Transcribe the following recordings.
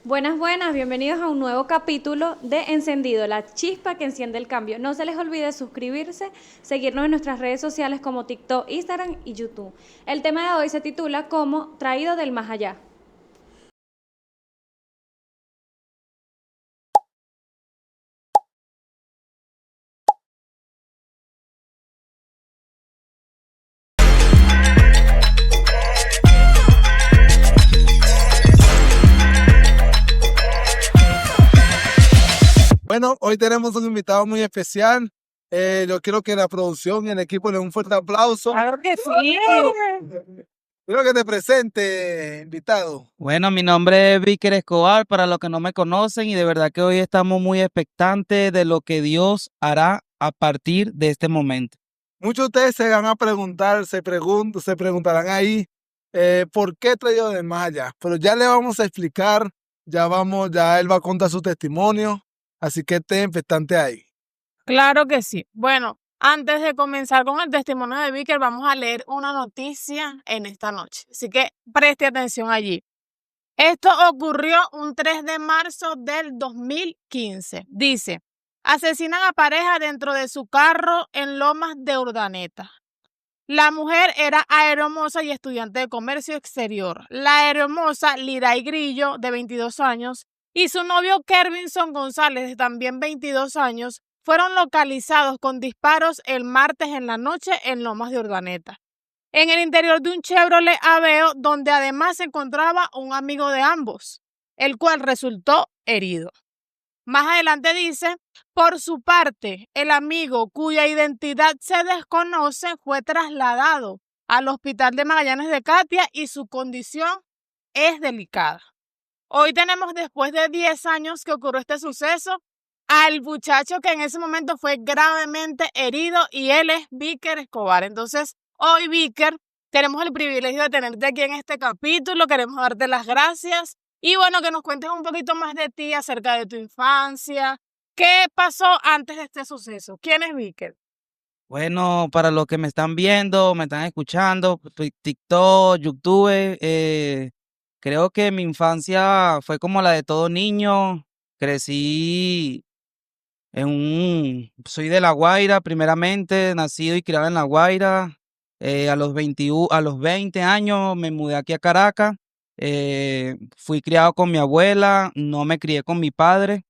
Buenas, buenas, bienvenidos a un nuevo capítulo de Encendido, la chispa que enciende el cambio. No se les olvide suscribirse, seguirnos en nuestras redes sociales como TikTok, Instagram y YouTube. El tema de hoy se titula como Traído del Más Allá. Bueno, hoy tenemos un invitado muy especial. Yo quiero que la producción y el equipo le den un fuerte aplauso. Claro que sí. Quiero que te presente, invitado. Bueno, mi nombre es Víker Escobar, para los que no me conocen, y de verdad que hoy estamos muy expectantes de lo que Dios hará a partir de este momento. Muchos de ustedes se van a preguntar, se preguntarán ahí, ¿por qué traído del más allá? Pero ya le vamos a explicar, ya él va a contar su testimonio, así que estén expectantes ahí. Claro que sí. Bueno, antes de comenzar con el testimonio de Víker, vamos a leer una noticia en esta noche. Así que preste atención allí. Esto ocurrió un 3 de marzo del 2015. Dice, asesinan a pareja dentro de su carro en Lomas de Urdaneta. La mujer era aeromoza y estudiante de comercio exterior. La aeromoza, Liray Grillo, de 22 años, y su novio Kervinson González, de también 22 años, fueron localizados con disparos el martes en la noche en Lomas de Urdaneta, en el interior de un Chevrolet Aveo, donde además se encontraba un amigo de ambos, el cual resultó herido. Más adelante dice, por su parte, el amigo cuya identidad se desconoce fue trasladado al Hospital de Magallanes de Catia y su condición es delicada. Hoy tenemos, después de 10 años que ocurrió este suceso, al muchacho que en ese momento fue gravemente herido, y él es Víker Escobar. Entonces, hoy, Víker, tenemos el privilegio de tenerte aquí en este capítulo. Queremos darte las gracias y bueno, que nos cuentes un poquito más de ti, acerca de tu infancia. ¿Qué pasó antes de este suceso? ¿Quién es Víker? Bueno, para los que me están viendo, me están escuchando, TikTok, YouTube, creo que mi infancia fue como la de todo niño. Crecí soy de La Guaira, primeramente, nacido y criado en La Guaira. A los 20 años me mudé aquí a Caracas. Fui criado con mi abuela, no me crié con mi padre.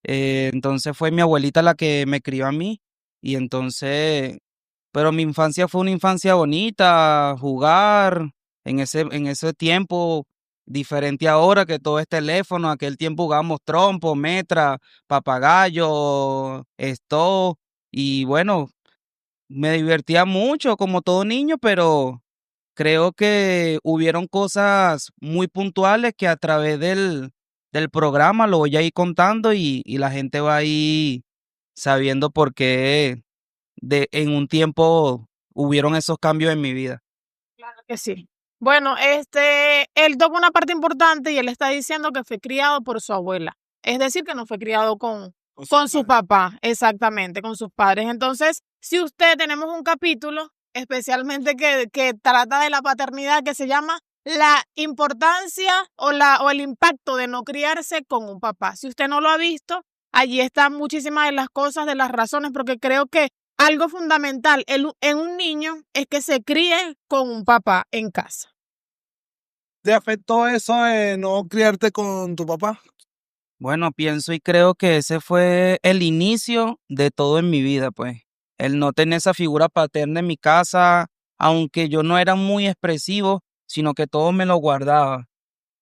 Entonces fue mi abuelita la que me crió a mí. Y entonces, pero mi infancia fue una infancia bonita, jugar en ese tiempo, diferente ahora que todo es teléfono. Aquel tiempo jugábamos trompo, metra, papagayo, esto, y bueno, me divertía mucho como todo niño, pero creo que hubieron cosas muy puntuales que a través del programa lo voy a ir contando, y la gente va a ir sabiendo por qué en un tiempo hubieron esos cambios en mi vida. Claro que sí. Bueno, él toca una parte importante y él está diciendo que fue criado por su abuela. Es decir, que no fue criado con su papá, exactamente, con sus padres. Entonces, si usted tenemos un capítulo especialmente que trata de la paternidad, que se llama la importancia o el impacto de no criarse con un papá. Si usted no lo ha visto, allí están muchísimas de las cosas, de las razones, porque creo que algo fundamental en un niño es que se críe con un papá en casa. ¿Te afectó eso de no criarte con tu papá? Bueno, pienso y creo que ese fue el inicio de todo en mi vida, pues. El no tener esa figura paterna en mi casa, aunque yo no era muy expresivo, sino que todo me lo guardaba.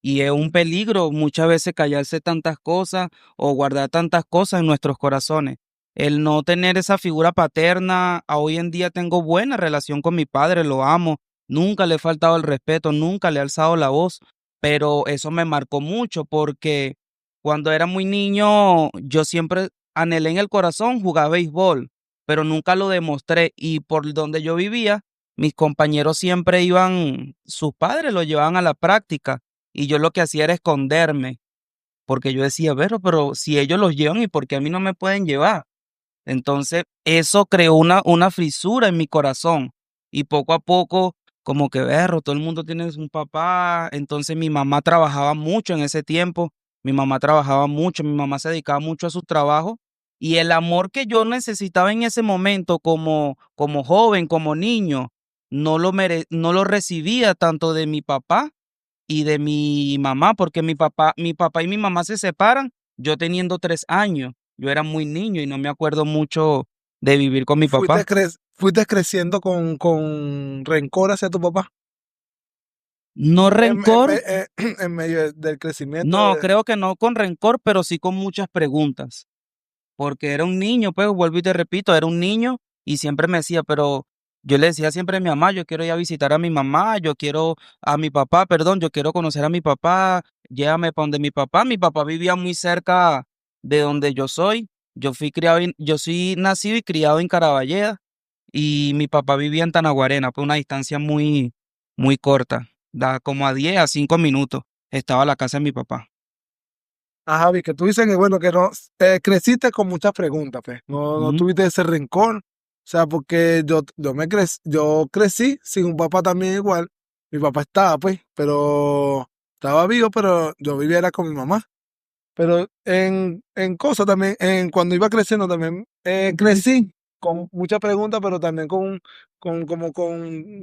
Y es un peligro muchas veces callarse tantas cosas o guardar tantas cosas en nuestros corazones. El no tener esa figura paterna, a hoy en día tengo buena relación con mi padre, lo amo, nunca le he faltado el respeto, nunca le he alzado la voz, pero eso me marcó mucho porque cuando era muy niño yo siempre anhelé en el corazón jugar béisbol, pero nunca lo demostré, y por donde yo vivía, mis compañeros siempre iban, sus padres lo llevaban a la práctica y yo lo que hacía era esconderme, porque yo decía, pero si ellos los llevan, ¿y por qué a mí no me pueden llevar? Entonces, eso creó una fisura en mi corazón, y poco a poco, como que todo el mundo tiene un papá. Entonces mi mamá trabajaba mucho en ese tiempo Mi mamá trabajaba mucho, mi mamá se dedicaba mucho a su trabajo y el amor que yo necesitaba en ese momento como joven, como niño, no lo recibía tanto de mi papá y de mi mamá, porque mi papá y mi mamá se separan, yo teniendo 3 años. Yo era muy niño y no me acuerdo mucho de vivir con mi ¿Fuiste, papá. fuiste creciendo con rencor hacia tu papá? No rencor, En medio del crecimiento. no, creo que no con rencor, pero sí con muchas preguntas. Porque era un niño, pues vuelvo y te repito, era un niño y siempre me decía, pero yo le decía siempre a mi mamá, yo quiero ir a visitar a mi mamá, yo quiero a mi papá, perdón, yo quiero conocer a mi papá, llévame para donde mi papá. Mi papá vivía muy cerca de donde yo soy. Yo soy nacido y criado en Caraballeda y mi papá vivía en Tanaguarena, pues una distancia muy corta, da como a 10 a 5 minutos. Estaba la casa de mi papá. Javi, que tú dices que bueno, que no, creciste con muchas preguntas, pues. No Ujú. tuviste ese rencor. O sea, porque yo crecí sin un papá también igual. Mi papá estaba, pues, pero estaba vivo, pero yo vivía era con mi mamá. Pero en cosas también, cuando iba creciendo también, crecí con muchas preguntas, pero también con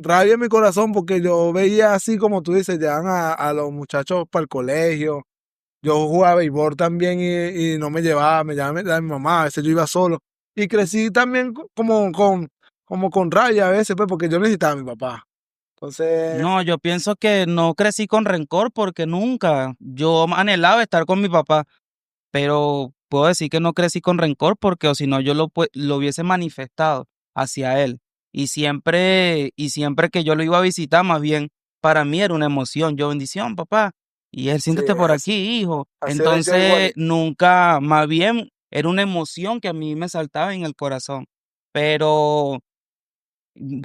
rabia en mi corazón, porque yo veía así como tú dices, llevan a los muchachos para el colegio. Yo jugaba béisbol también y no me llevaba, me llevaba mi mamá, a veces yo iba solo. Y crecí también como con rabia a veces, pues, porque yo necesitaba a mi papá. Entonces, No, yo pienso que no crecí con rencor porque nunca. Yo anhelaba estar con mi papá, pero puedo decir que no crecí con rencor porque o si no yo lo hubiese manifestado hacia él. Y siempre que yo lo iba a visitar, más bien para mí era una emoción. Yo, bendición, papá. Y él, sí, siéntate por aquí, hijo. así era yo Entonces, igualito. nunca, más bien era una emoción que a mí me saltaba en el corazón. Pero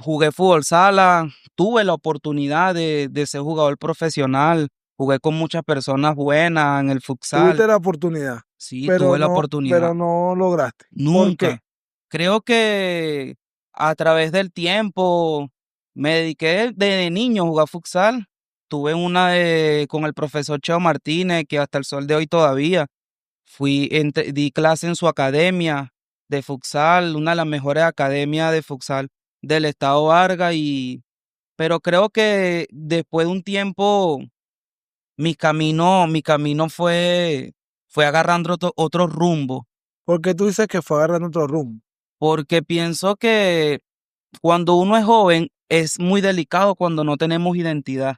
jugué fútbol sala, tuve la oportunidad de ser jugador profesional, jugué con muchas personas buenas en el futsal. Tuviste la oportunidad, Sí, tuve la pero oportunidad. no lograste. ¿Por qué? Nunca. Creo que a través del tiempo me dediqué de niño a jugar futsal. Tuve con el profesor Cheo Martínez, que hasta el sol de hoy todavía. Di clase en su academia de futsal, una de las mejores academias de futsal del estado Vargas, pero creo que después de un tiempo mi camino fue agarrando otro rumbo, Porque tú dices que fue agarrando otro rumbo. porque pienso que cuando uno es joven es muy delicado cuando no tenemos identidad.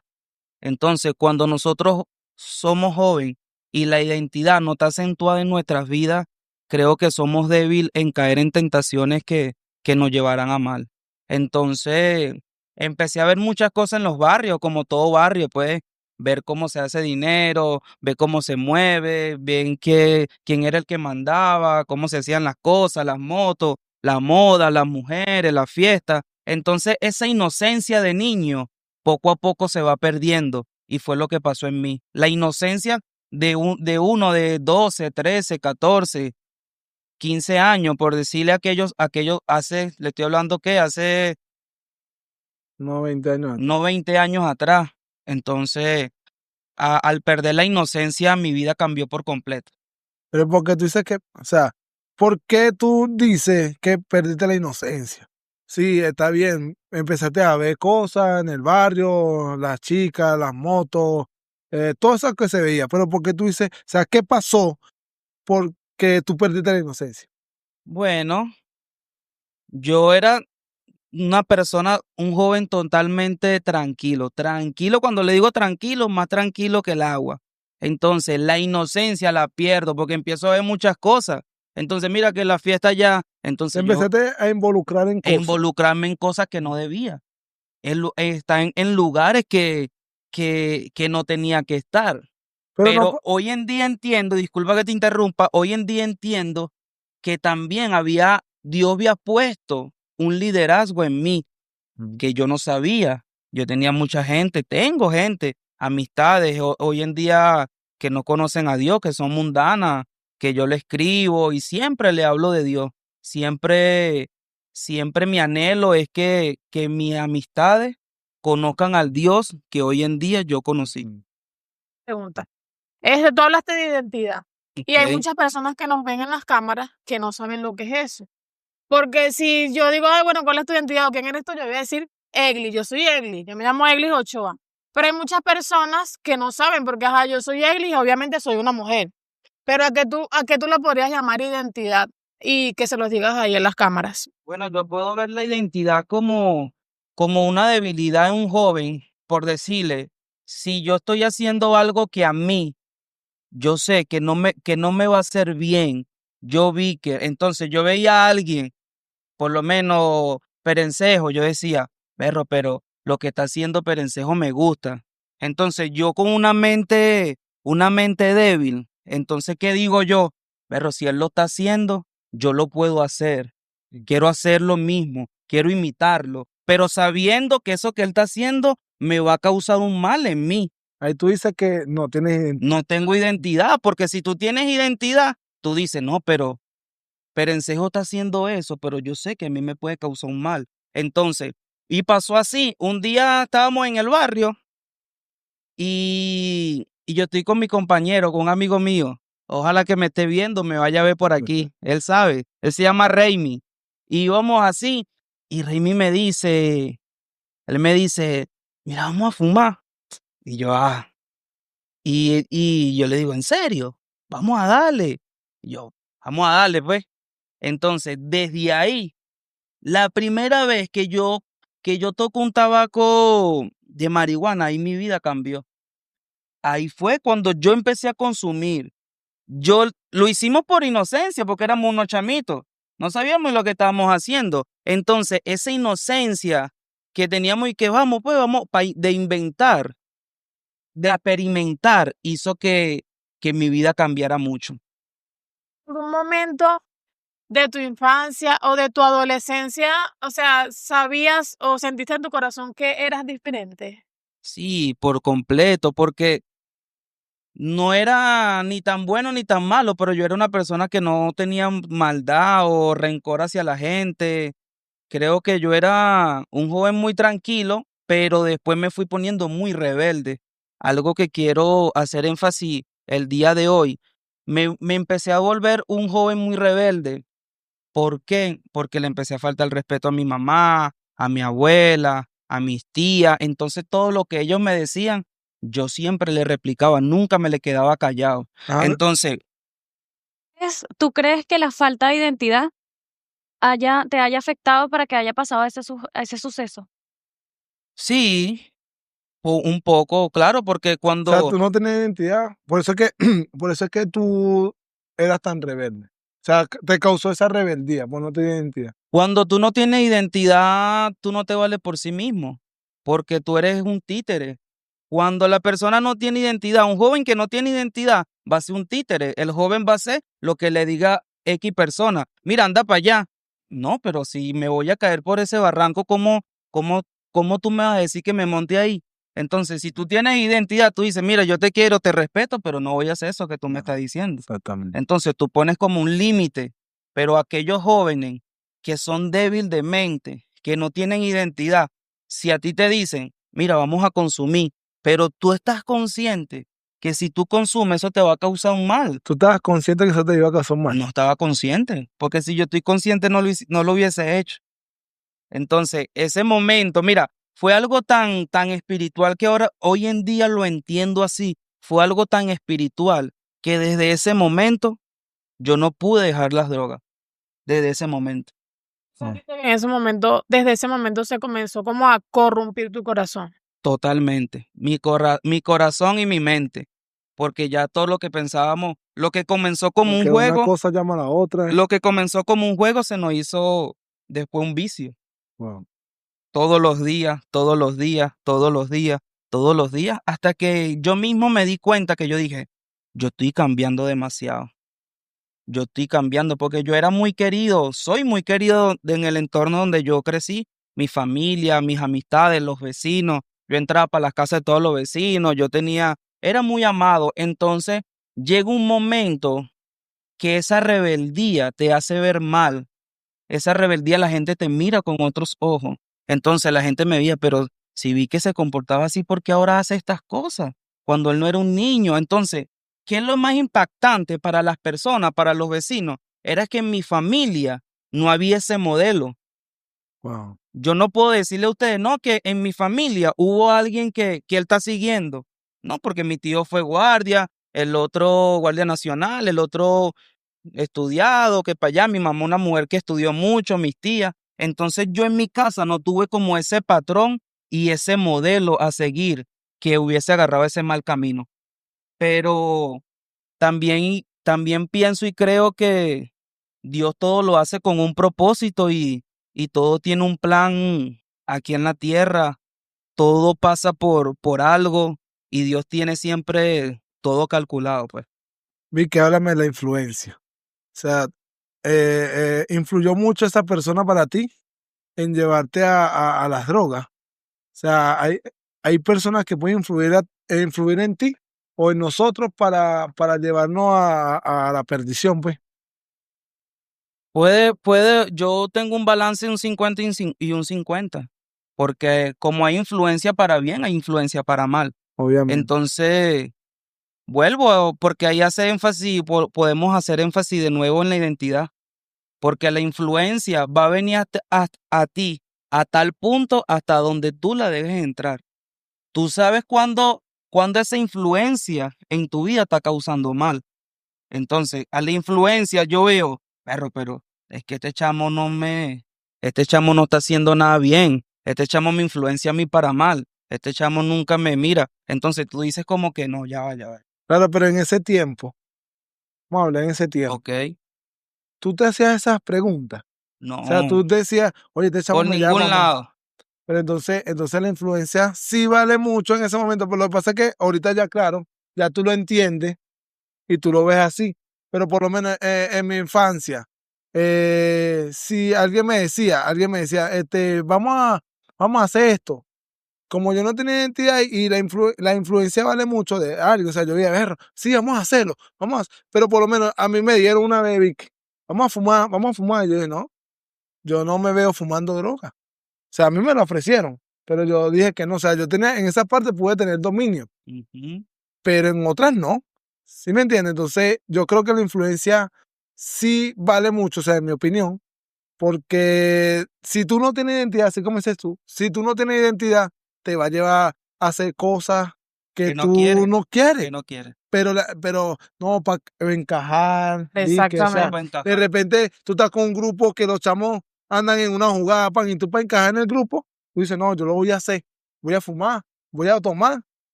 Entonces, cuando nosotros somos jóvenes y la identidad no está acentuada en nuestras vidas, creo que somos débiles en caer en tentaciones que nos llevarán a mal. Entonces, empecé a ver muchas cosas en los barrios, como todo barrio, pues, ver cómo se hace dinero, ver cómo se mueve, ver quién era el que mandaba, cómo se hacían las cosas, las motos, la moda, las mujeres, las fiestas. Entonces, esa inocencia de niño poco a poco se va perdiendo y fue lo que pasó en mí. La inocencia de uno de 12, 13, 14, 15 años, por decirle a aquellos le estoy hablando que hace No 20 años atrás. no 20 años atrás. Entonces, al perder la inocencia, mi vida cambió por completo. Pero porque tú dices que, o sea, ¿por qué tú dices que perdiste la inocencia? Sí, está bien, empezaste a ver cosas en el barrio, las chicas, las motos, todo eso que se veía, pero ¿por qué tú dices, o sea, qué pasó porque tú perdiste la inocencia? Bueno, yo era una persona, un joven totalmente tranquilo. Tranquilo, cuando le digo tranquilo, más tranquilo que el agua. Entonces, la inocencia la pierdo porque empiezo a ver muchas cosas. Entonces, mira que la fiesta ya, Te entonces yo empezaste a involucrar en cosas, involucrarme en cosas que no debía. Está en lugares que no tenía que estar. pero no, Pero hoy en día entiendo, disculpa que te interrumpa, hoy en día entiendo que también Dios había puesto un liderazgo en mí Mm. que yo no sabía. Yo tenía mucha gente, tengo gente, amistades hoy en día que no conocen a Dios, que son mundanas, que yo le escribo y siempre le hablo de Dios. Siempre, siempre mi anhelo es que mis amistades conozcan al Dios que hoy en día yo conocí. Mm. Pregunta. Tú hablaste de identidad. Y hay Ok. muchas personas que nos ven en las cámaras que no saben lo que es eso. Porque si yo digo, ay, bueno, ¿cuál es tu identidad o quién eres tú? Yo voy a decir Egli, yo soy Egli, yo me llamo Egli Ochoa. Pero hay muchas personas que no saben porque, ajá, yo soy Egli y obviamente soy una mujer. Pero a qué tú le podrías llamar identidad y que se los digas ahí en las cámaras. Bueno, yo puedo ver la identidad como una debilidad en un joven, por decirle, si yo estoy haciendo algo que a mí, yo sé que no me va a hacer bien, yo vi que, entonces yo veía a alguien, por lo menos Perencejo, yo decía, perro, pero lo que está haciendo Perencejo me gusta. Entonces yo con una mente débil, entonces, ¿qué digo yo? Perro, si él lo está haciendo, yo lo puedo hacer. Quiero hacer lo mismo, quiero imitarlo, pero sabiendo que eso que él está haciendo me va a causar un mal en mí. Ahí tú dices que no tienes identidad. No tengo identidad, porque si tú tienes identidad, tú dices, no, pero Perencejo está haciendo eso, pero yo sé que a mí me puede causar un mal. Entonces, y pasó así, un día estábamos en el barrio y yo estoy con mi compañero, con un amigo mío. Ojalá que me esté viendo, me vaya a ver por aquí. Él sabe, él se llama Raimi. Y íbamos así, y Raimi él me dice, mira, vamos a fumar. Y yo, y yo le digo, ¿en serio? Vamos a darle. Y yo, vamos a darle, pues. Entonces, desde ahí, la primera vez que yo toco un tabaco de marihuana, ahí mi vida cambió. Ahí fue cuando yo empecé a consumir. Yo lo hicimos por inocencia, porque éramos unos chamitos. No sabíamos lo que estábamos haciendo. Entonces, esa inocencia que teníamos y que vamos de inventar, de experimentar, hizo que mi vida cambiara mucho. ¿Algún momento de tu infancia o de tu adolescencia, o sea, sabías o sentiste en tu corazón que eras diferente? Sí, por completo, porque no era ni tan bueno ni tan malo, pero yo era una persona que no tenía maldad o rencor hacia la gente. Creo que yo era un joven muy tranquilo, pero después me fui poniendo muy rebelde. Algo que quiero hacer énfasis el día de hoy. Me empecé a volver un joven muy rebelde. ¿Por qué? Porque le empecé a faltar el respeto a mi mamá, a mi abuela, a mis tías. Entonces todo lo que ellos me decían, yo siempre le replicaba, nunca me le quedaba callado. Ah, Entonces, ¿Tú crees que la falta de identidad te haya afectado para que haya pasado ese suceso? sí, un poco, claro, porque o sea, cuando, tú no tienes identidad. Por eso es que, por eso es que tú eras tan rebelde. O sea, te causó esa rebeldía, por no tener identidad. cuando tú no tienes identidad, tú no te vales por sí mismo, porque tú eres un títere. Cuando la persona no tiene identidad, un joven que no tiene identidad va a ser un títere. El joven va a ser lo que le diga X persona. Mira, anda para allá. No, pero si me voy a caer por ese barranco, cómo, cómo tú me vas a decir que me monte ahí? Entonces, si tú tienes identidad, tú dices, mira, yo te quiero, te respeto, pero no voy a hacer eso que tú me estás diciendo. Exactamente. Entonces, tú pones como un límite, pero aquellos jóvenes que son débiles de mente, que no tienen identidad, si a ti te dicen, mira, vamos a consumir, pero tú estás consciente que si tú consumes eso te va a causar un mal. Tú estabas consciente que eso te iba a causar mal. No estaba consciente, porque si yo estoy consciente no lo hubiese hecho. Entonces, ese momento, mira, fue algo tan espiritual que ahora, hoy en día lo entiendo así. Fue algo tan espiritual que desde ese momento yo no pude dejar las drogas. Desde ese momento. Sentiste que desde ese momento se comenzó como a corrompir tu corazón. Totalmente. Mi corazón y mi mente. Porque ya todo lo que pensábamos, lo que comenzó como un Porque una juego, cosa llama a la otra. lo que comenzó como un juego se nos hizo después un vicio. Wow. Todos los días, todos los días, todos los días, todos los días, hasta que yo mismo me di cuenta que yo dije, yo estoy cambiando demasiado. Yo estoy cambiando porque yo era muy querido, soy muy querido en el entorno donde yo crecí, mi familia, mis amistades, los vecinos. Yo entraba para las casas de todos los vecinos, era muy amado. Entonces llega un momento que esa rebeldía te hace ver mal. Esa rebeldía la gente te mira con otros ojos. Entonces la gente me veía, pero si vi que se comportaba así, ¿por qué ahora hace estas cosas? Cuando él no era un niño. Entonces ¿qué es lo más impactante para las personas, para los vecinos? Era que en mi familia no había ese modelo. Wow. Yo no puedo decirle a ustedes, no, que en mi familia hubo alguien que él está siguiendo. No, porque mi tío fue guardia, el otro guardia nacional, el otro estudiado, que para allá, mi mamá una mujer que estudió mucho, mis tías. Entonces yo en mi casa no tuve como ese patrón y ese modelo a seguir que hubiese agarrado ese mal camino. Pero también pienso y creo que Dios todo lo hace con un propósito y todo tiene un plan aquí en la tierra. Todo pasa por algo y Dios tiene siempre todo calculado, pues. Vi que háblame de la influencia. O sea, ¿influyó mucho esa persona para ti en llevarte a las drogas? O sea, hay personas que pueden influir en ti o en nosotros para llevarnos a la perdición, pues. Yo tengo un balance de un 50 y un 50, porque como hay influencia para bien, hay influencia para mal. Obviamente. Entonces, porque ahí podemos hacer énfasis de nuevo en la identidad, porque la influencia va a venir a ti a tal punto hasta donde tú la dejes entrar. Tú sabes cuándo esa influencia en tu vida está causando mal. Entonces, a la influencia yo veo, pero es que este chamo no está haciendo nada bien. Este chamo me influencia a mí para mal. Este chamo nunca me mira. Entonces tú dices como que no, ya va. Claro, pero en ese tiempo, vamos a hablar en ese tiempo, Ok, tú te hacías esas preguntas. O sea, no, tú decías, oye, este chamo por me llama, ningún lado. pero entonces la influencia sí vale mucho en ese momento, pero lo que pasa es que ahorita ya, claro, ya tú lo entiendes y tú lo ves así. Pero por lo menos en mi infancia, si alguien me decía, vamos a hacer esto. Como yo no tenía identidad y la influencia vale mucho de algo, o sea, yo iba a ver, sí, vamos a hacerlo, pero por lo menos a mí me dieron una vez, Vic, vamos a fumar, y yo dije, no, yo no me veo fumando droga. O sea, a mí me lo ofrecieron, pero yo dije que no, o sea, yo tenía, en esa parte pude tener dominio, Ujú. pero en otras no. ¿Sí me entiendes? Entonces, yo creo que la influencia sí vale mucho, o sea, en mi opinión, porque si tú no tienes identidad, así como dices tú, si tú no tienes identidad, te va a llevar a hacer cosas que Que no tú no quieres. que no quiere. Pero no, para encajar, o sea, Exactamente. Para encajar. de repente tú estás con un grupo que los chamos andan en una jugada, pan, y tú para encajar en el grupo, tú dices, no, yo lo voy a hacer, voy a fumar, voy a tomar,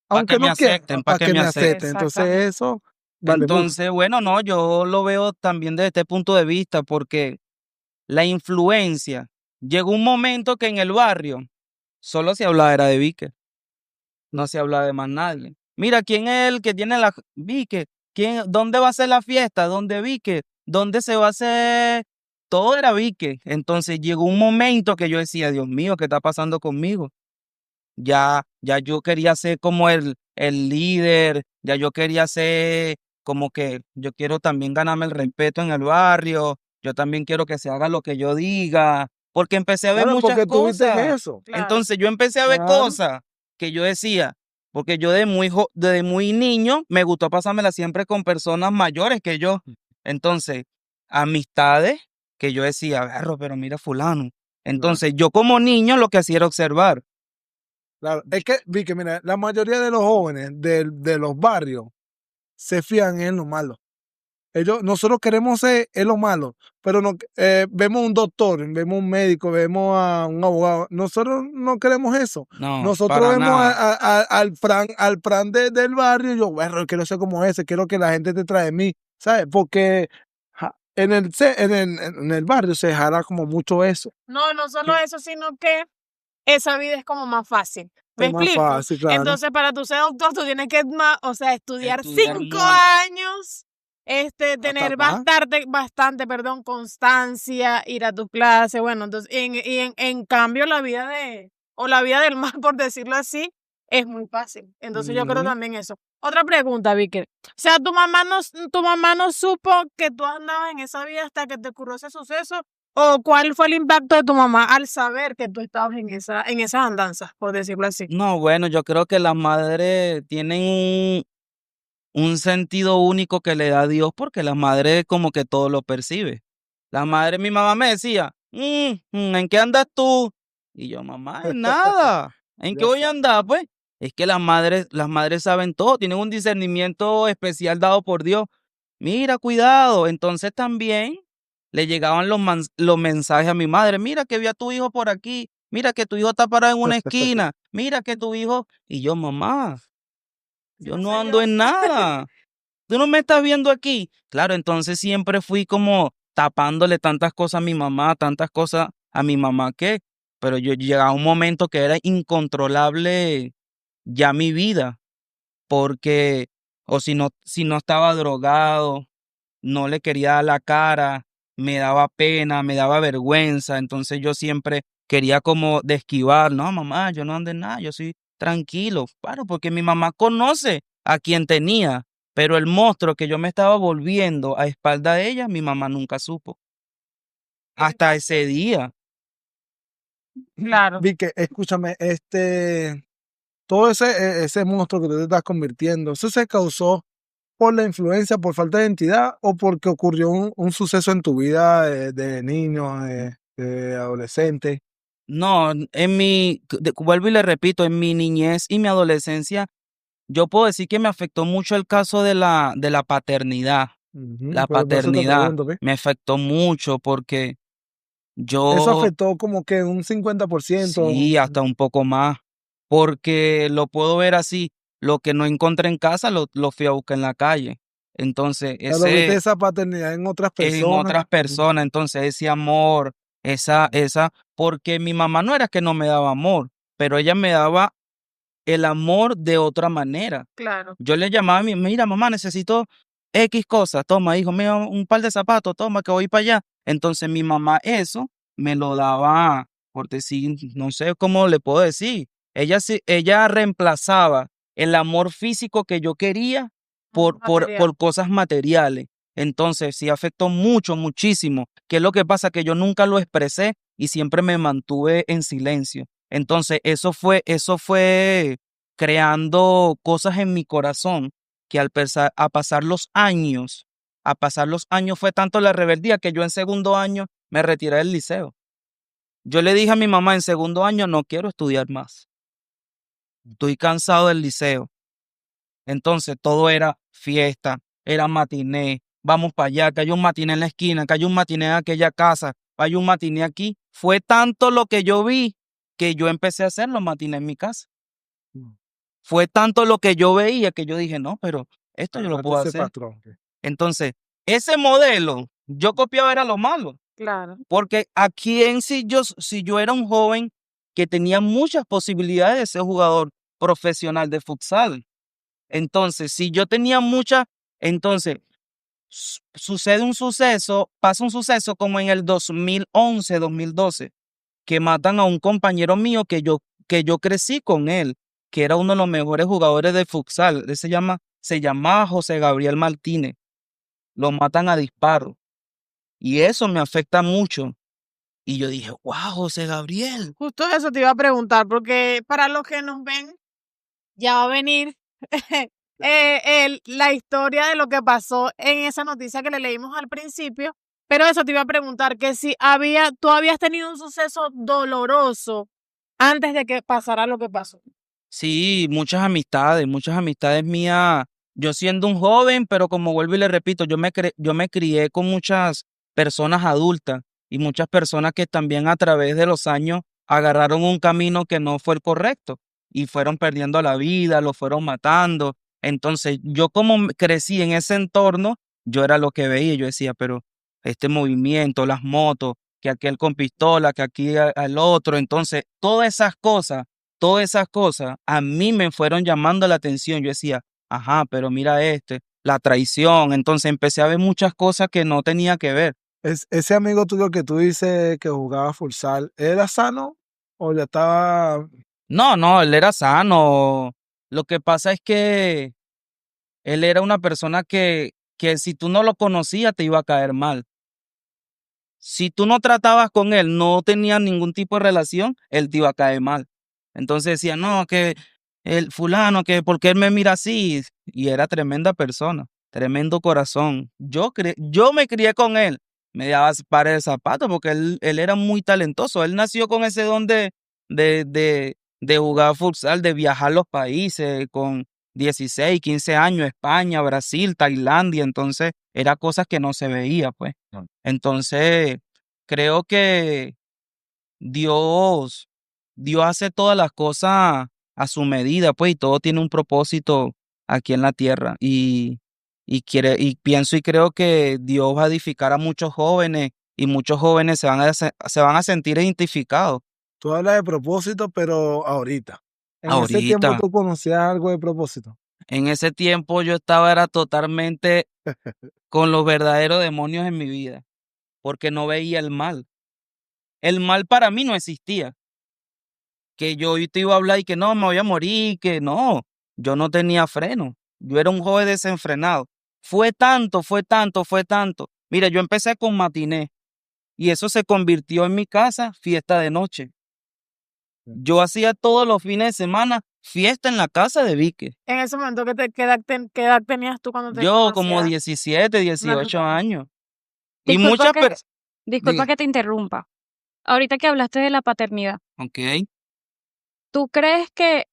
Para aunque que me no quiera, acepten, para para que que me me acepten. acepten. Entonces Exactamente. eso vale mucho. Entonces, bueno, no, yo lo veo también desde este punto de vista, porque la influencia, llegó un momento que en el barrio solo se hablaba era de Vique, no se hablaba de más nadie. Mira, ¿quién es el que tiene la Vique? ¿Dónde va a ser la fiesta? ¿Dónde Vique? ¿Dónde se va a hacer? Todo era Vique. Entonces llegó un momento que yo decía, Dios mío, ¿qué está pasando conmigo? Ya yo quería ser como el líder, ya yo quería ser como que yo quiero también ganarme el respeto en el barrio, yo también quiero que se haga lo que yo diga, porque empecé a ver Claro, muchas porque tú viste cosas. eso. Claro. Entonces yo empecé a ver Claro. cosas que yo decía, porque yo desde muy niño me gustó pasármela siempre con personas mayores que yo. Entonces, amistades que yo decía, "Berro, pero mira fulano." Entonces, yo como niño lo que hacía era observar. Claro, es que vi que, mira, la mayoría de los jóvenes de los barrios se fían en lo malo. Nosotros queremos ser en lo malo, pero no, vemos un doctor, vemos un médico, vemos a un abogado. Nosotros no queremos eso. No, Nosotros para vemos nada. al Fran del barrio y yo, bueno, quiero ser como ese, quiero que la gente te trae de mí, ¿sabes? Porque en el barrio se jala como mucho eso. No solo eso, sino que esa vida es como más fácil. ¿Me Es más explico? fácil, claro. Entonces, para tú ser doctor, tú tienes que estudiar Estudiar 5 mucho. años, tener más. bastante, constancia, ir a tus clases. Bueno, entonces, en cambio, la vida del mal, por decirlo así, es muy fácil. Entonces, yo creo Ujú. también eso. Otra pregunta, Víker. O sea, tu mamá no supo que tú andabas en esa vida hasta que te ocurrió ese suceso. ¿O cuál fue el impacto de tu mamá al saber que tú estabas en esas andanzas, por decirlo así? No, bueno, yo creo que las madres tienen un sentido único que le da Dios porque la madre como que todo lo percibe. Mi mamá me decía, ¿en qué andas tú? Y yo, mamá, en nada. ¿En qué Ya voy a sabes. andar, pues? Es que las madres saben todo, tienen un discernimiento especial dado por Dios. Mira, cuidado. Entonces también le llegaban los mensajes a mi madre. Mira que vi a tu hijo por aquí. Mira que tu hijo está parado en una esquina. Mira que tu hijo. Y yo, mamá, yo No no soy ando yo. en nada. Tú no me estás viendo aquí. Claro, entonces siempre fui como tapándole tantas cosas a mi mamá, tantas cosas a mi mamá pero yo llegaba a un momento que era incontrolable ya mi vida, porque, o si no estaba drogado, no le quería dar la cara, me daba pena, me daba vergüenza, entonces yo siempre quería como de esquivar, no, mamá, yo no ando en nada, yo soy tranquilo, claro, porque mi mamá conoce a quien tenía, pero el monstruo que yo me estaba volviendo a espalda de ella, mi mamá nunca supo, hasta ese día. Claro. Vi que, escúchame, todo ese monstruo que tú te estás convirtiendo, ¿eso se causó por la influencia, por falta de identidad o porque ocurrió un suceso en tu vida de niño, de adolescente? No, vuelvo y le repito, en mi niñez y mi adolescencia, yo puedo decir que me afectó mucho el caso de la paternidad. Ujú, La por eso te paternidad pregunto, ¿ve? me afectó mucho porque Eso yo, afectó como que un 50%. sí, hasta un poco más, porque lo puedo ver así, lo que no encontré en casa lo fui a buscar en la calle. Entonces, Pero viste ese esa paternidad en otras en personas. otras personas, entonces ese amor, porque mi mamá no era que no me daba amor, pero ella me daba el amor de otra manera. Claro. Yo le llamaba a mi, mira, mamá, necesito X cosas, toma, hijo mío, un par de zapatos, toma, que voy para allá. Entonces mi mamá eso me lo daba, por decir, no sé cómo le puedo decir. Ella reemplazaba el amor físico que yo quería Material. por cosas materiales. Entonces sí afectó mucho, muchísimo. ¿Qué es lo que pasa? Que yo nunca lo expresé y siempre me mantuve en silencio. Entonces eso fue creando cosas en mi corazón que a pasar los años fue tanto la rebeldía que yo en segundo año me retiré del liceo. Yo le dije a mi mamá en segundo año, no quiero estudiar más, estoy cansado del liceo. Entonces todo era fiesta, era matiné, vamos para allá, que hay un matiné en la esquina, que hay un matiné en aquella casa, hay un matiné aquí. Fue tanto lo que yo vi que yo empecé a hacer los matinés en mi casa. Mm. Fue tanto lo que yo veía que yo dije, no, pero esto yo lo Agarraste puedo ese hacer. patrón. Entonces, ese modelo, yo copiaba era lo malo, Claro. porque aquí en sí, si yo era un joven que tenía muchas posibilidades de ser jugador profesional de futsal, entonces, si yo tenía muchas, entonces, pasa un suceso como en el 2011, 2012 que matan a un compañero mío que yo crecí con él, que era uno de los mejores jugadores de futsal. Él se llama José Gabriel Martínez. Lo matan a disparo. Y eso me afecta mucho. Y yo dije, wow, José Gabriel. Justo eso te iba a preguntar, porque para los que nos ven, ya va a venir la historia de lo que pasó en esa noticia que le leímos al principio. Pero eso te iba a preguntar, que si tú habías tenido un suceso doloroso antes de que pasara lo que pasó. Sí, muchas amistades mías. Yo siendo un joven, pero como vuelvo y le repito, yo me crié con muchas personas adultas y muchas personas que también a través de los años agarraron un camino que no fue el correcto y fueron perdiendo la vida, lo fueron matando. Entonces, yo como crecí en ese entorno, yo era lo que veía, yo decía, pero este movimiento, las motos, que aquel con pistola, que aquí al otro, entonces, todas esas cosas a mí me fueron llamando la atención. Yo decía, ajá, pero mira la traición. Entonces empecé a ver muchas cosas que no tenía que ver. Ese amigo tuyo que tú dices que jugaba futsal, ¿era sano o ya estaba? No, no, él era sano. Lo que pasa es que él era una persona que si tú no lo conocías te iba a caer mal. Si tú no tratabas con él, no tenías ningún tipo de relación, él te iba a caer mal. Entonces decía, no, que el fulano, que ¿por qué él me mira así? Y era tremenda persona, tremendo corazón. Yo me crié con él, me daba pares de zapatos porque él era muy talentoso. Él nació con ese don de jugar futsal, de viajar los países con 16, 15 años, España, Brasil, Tailandia. Entonces, era cosas que no se veía, pues. Entonces, creo que Dios hace todas las cosas a su medida, pues, y todo tiene un propósito aquí en la tierra. Y pienso y creo que Dios va a edificar a muchos jóvenes y muchos jóvenes se van a sentir identificados Tú hablas de propósito, pero ahorita. En ese tiempo ahorita. tú conocías algo de propósito. En ese tiempo yo era totalmente con los verdaderos demonios en mi vida, porque no veía el mal. El mal para mí no existía. Que yo hoy te iba a hablar y que no, me voy a morir, que no, yo no tenía freno. Yo era un joven desenfrenado. Fue tanto, fue tanto, fue tanto. Mira, yo empecé con matiné y eso se convirtió en mi casa fiesta de noche. Yo hacía todos los fines de semana fiesta en la casa de Vique. En ese momento, ¿qué edad tenías tú cuando te Yo como conocías? 17, 18 años. Y Disculpa muchas que, personas... disculpa que te interrumpa. Ahorita que hablaste de la paternidad, Ok. ¿tú crees que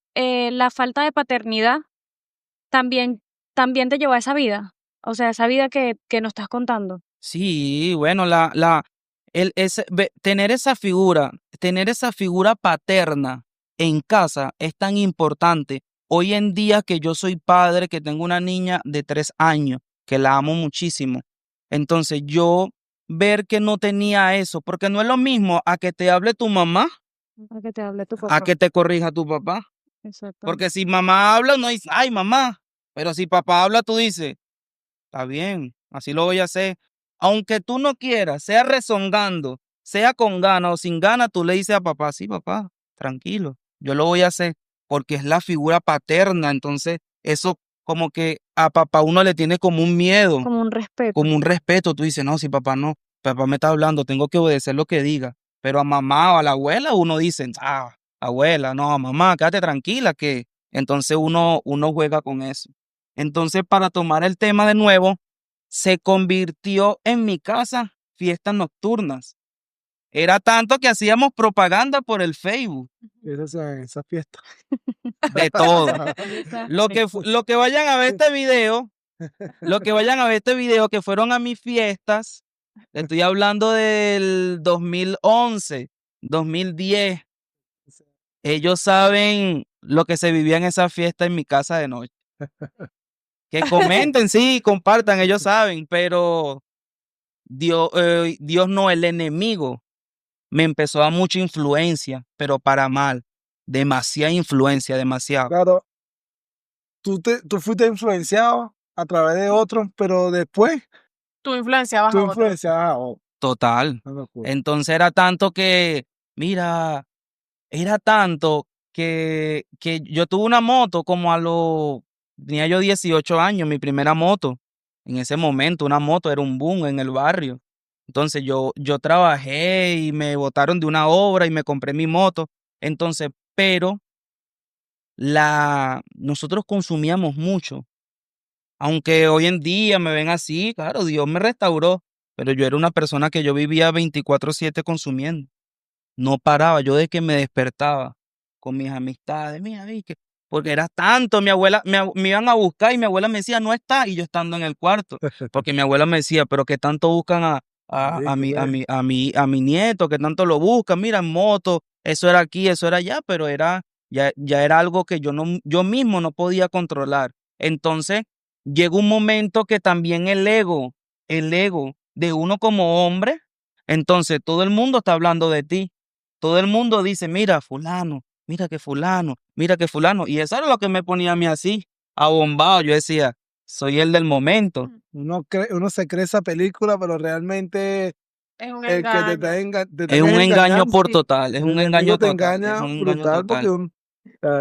la falta de paternidad también, también te llevó a esa vida? O sea, esa vida que nos estás contando. Sí, bueno, tener esa figura paterna en casa es tan importante. Hoy en día que yo soy padre, que tengo una niña de 3 años, que la amo muchísimo. Entonces yo ver que no tenía eso, porque no es lo mismo a que te hable tu mamá, A que te hable tu a papá. que te corrija tu papá. Exacto. Porque si mamá habla, no dice, ay, mamá. Pero si papá habla, tú dices, está bien, así lo voy a hacer. Aunque tú no quieras, sea rezongando, sea con gana o sin gana, tú le dices a papá, sí, papá, tranquilo, yo lo voy a hacer porque es la figura paterna. Entonces, eso como que a papá uno le tiene como un miedo, Como un respeto. como un respeto. Tú dices, no, si papá no, papá me está hablando, tengo que obedecer lo que diga. Pero a mamá o a la abuela uno dice, abuela, no, mamá, quédate tranquila, que entonces uno juega con eso. Entonces, para tomar el tema de nuevo, se convirtió en mi casa fiestas nocturnas. Era tanto que hacíamos propaganda por el Facebook, Esa fiesta. de todo. Lo que vayan a ver este video, que fueron a mis fiestas, le estoy hablando del 2011, 2010. Ellos saben lo que se vivía en esa fiesta en mi casa de noche. Que comenten, sí, compartan, ellos saben, pero Dios no, el enemigo me empezó a dar mucha influencia, pero para mal, demasiada influencia, demasiado. Claro, tú fuiste influenciado a través de otros, pero después Tú influenciabas tú a otros. influenciabas a otros. Total. Una locura. Entonces era tanto que, mira, era tanto que yo tuve una moto tenía yo 18 años, mi primera moto. En ese momento una moto era un boom en el barrio. Entonces yo trabajé y me botaron de una obra y me compré mi moto. Entonces, pero nosotros consumíamos mucho. Aunque hoy en día me ven así, claro, Dios me restauró, pero yo era una persona que yo vivía 24/7 consumiendo. No paraba, yo de que me despertaba con mis amistades, mira, vi que, porque era tanto, mi abuela, me iban a buscar y mi abuela me decía, no está, y yo estando en el cuarto, porque mi abuela me decía, pero que tanto buscan a mi nieto, que tanto lo buscan, mira, en moto, eso era aquí, eso era allá, pero ya era algo que yo mismo no podía controlar. Entonces, llega un momento que también el ego de uno como hombre, entonces todo el mundo está hablando de ti. Todo el mundo dice, mira, fulano, mira que fulano, mira que fulano. Y eso era lo que me ponía a mí así, abombado. Yo decía, soy el del momento. Uno se cree esa película, pero realmente Es un el que te engaño. está Es un engaño engañando, por total, es el un enemigo engaño te total, es engaña un engaño brutal porque total.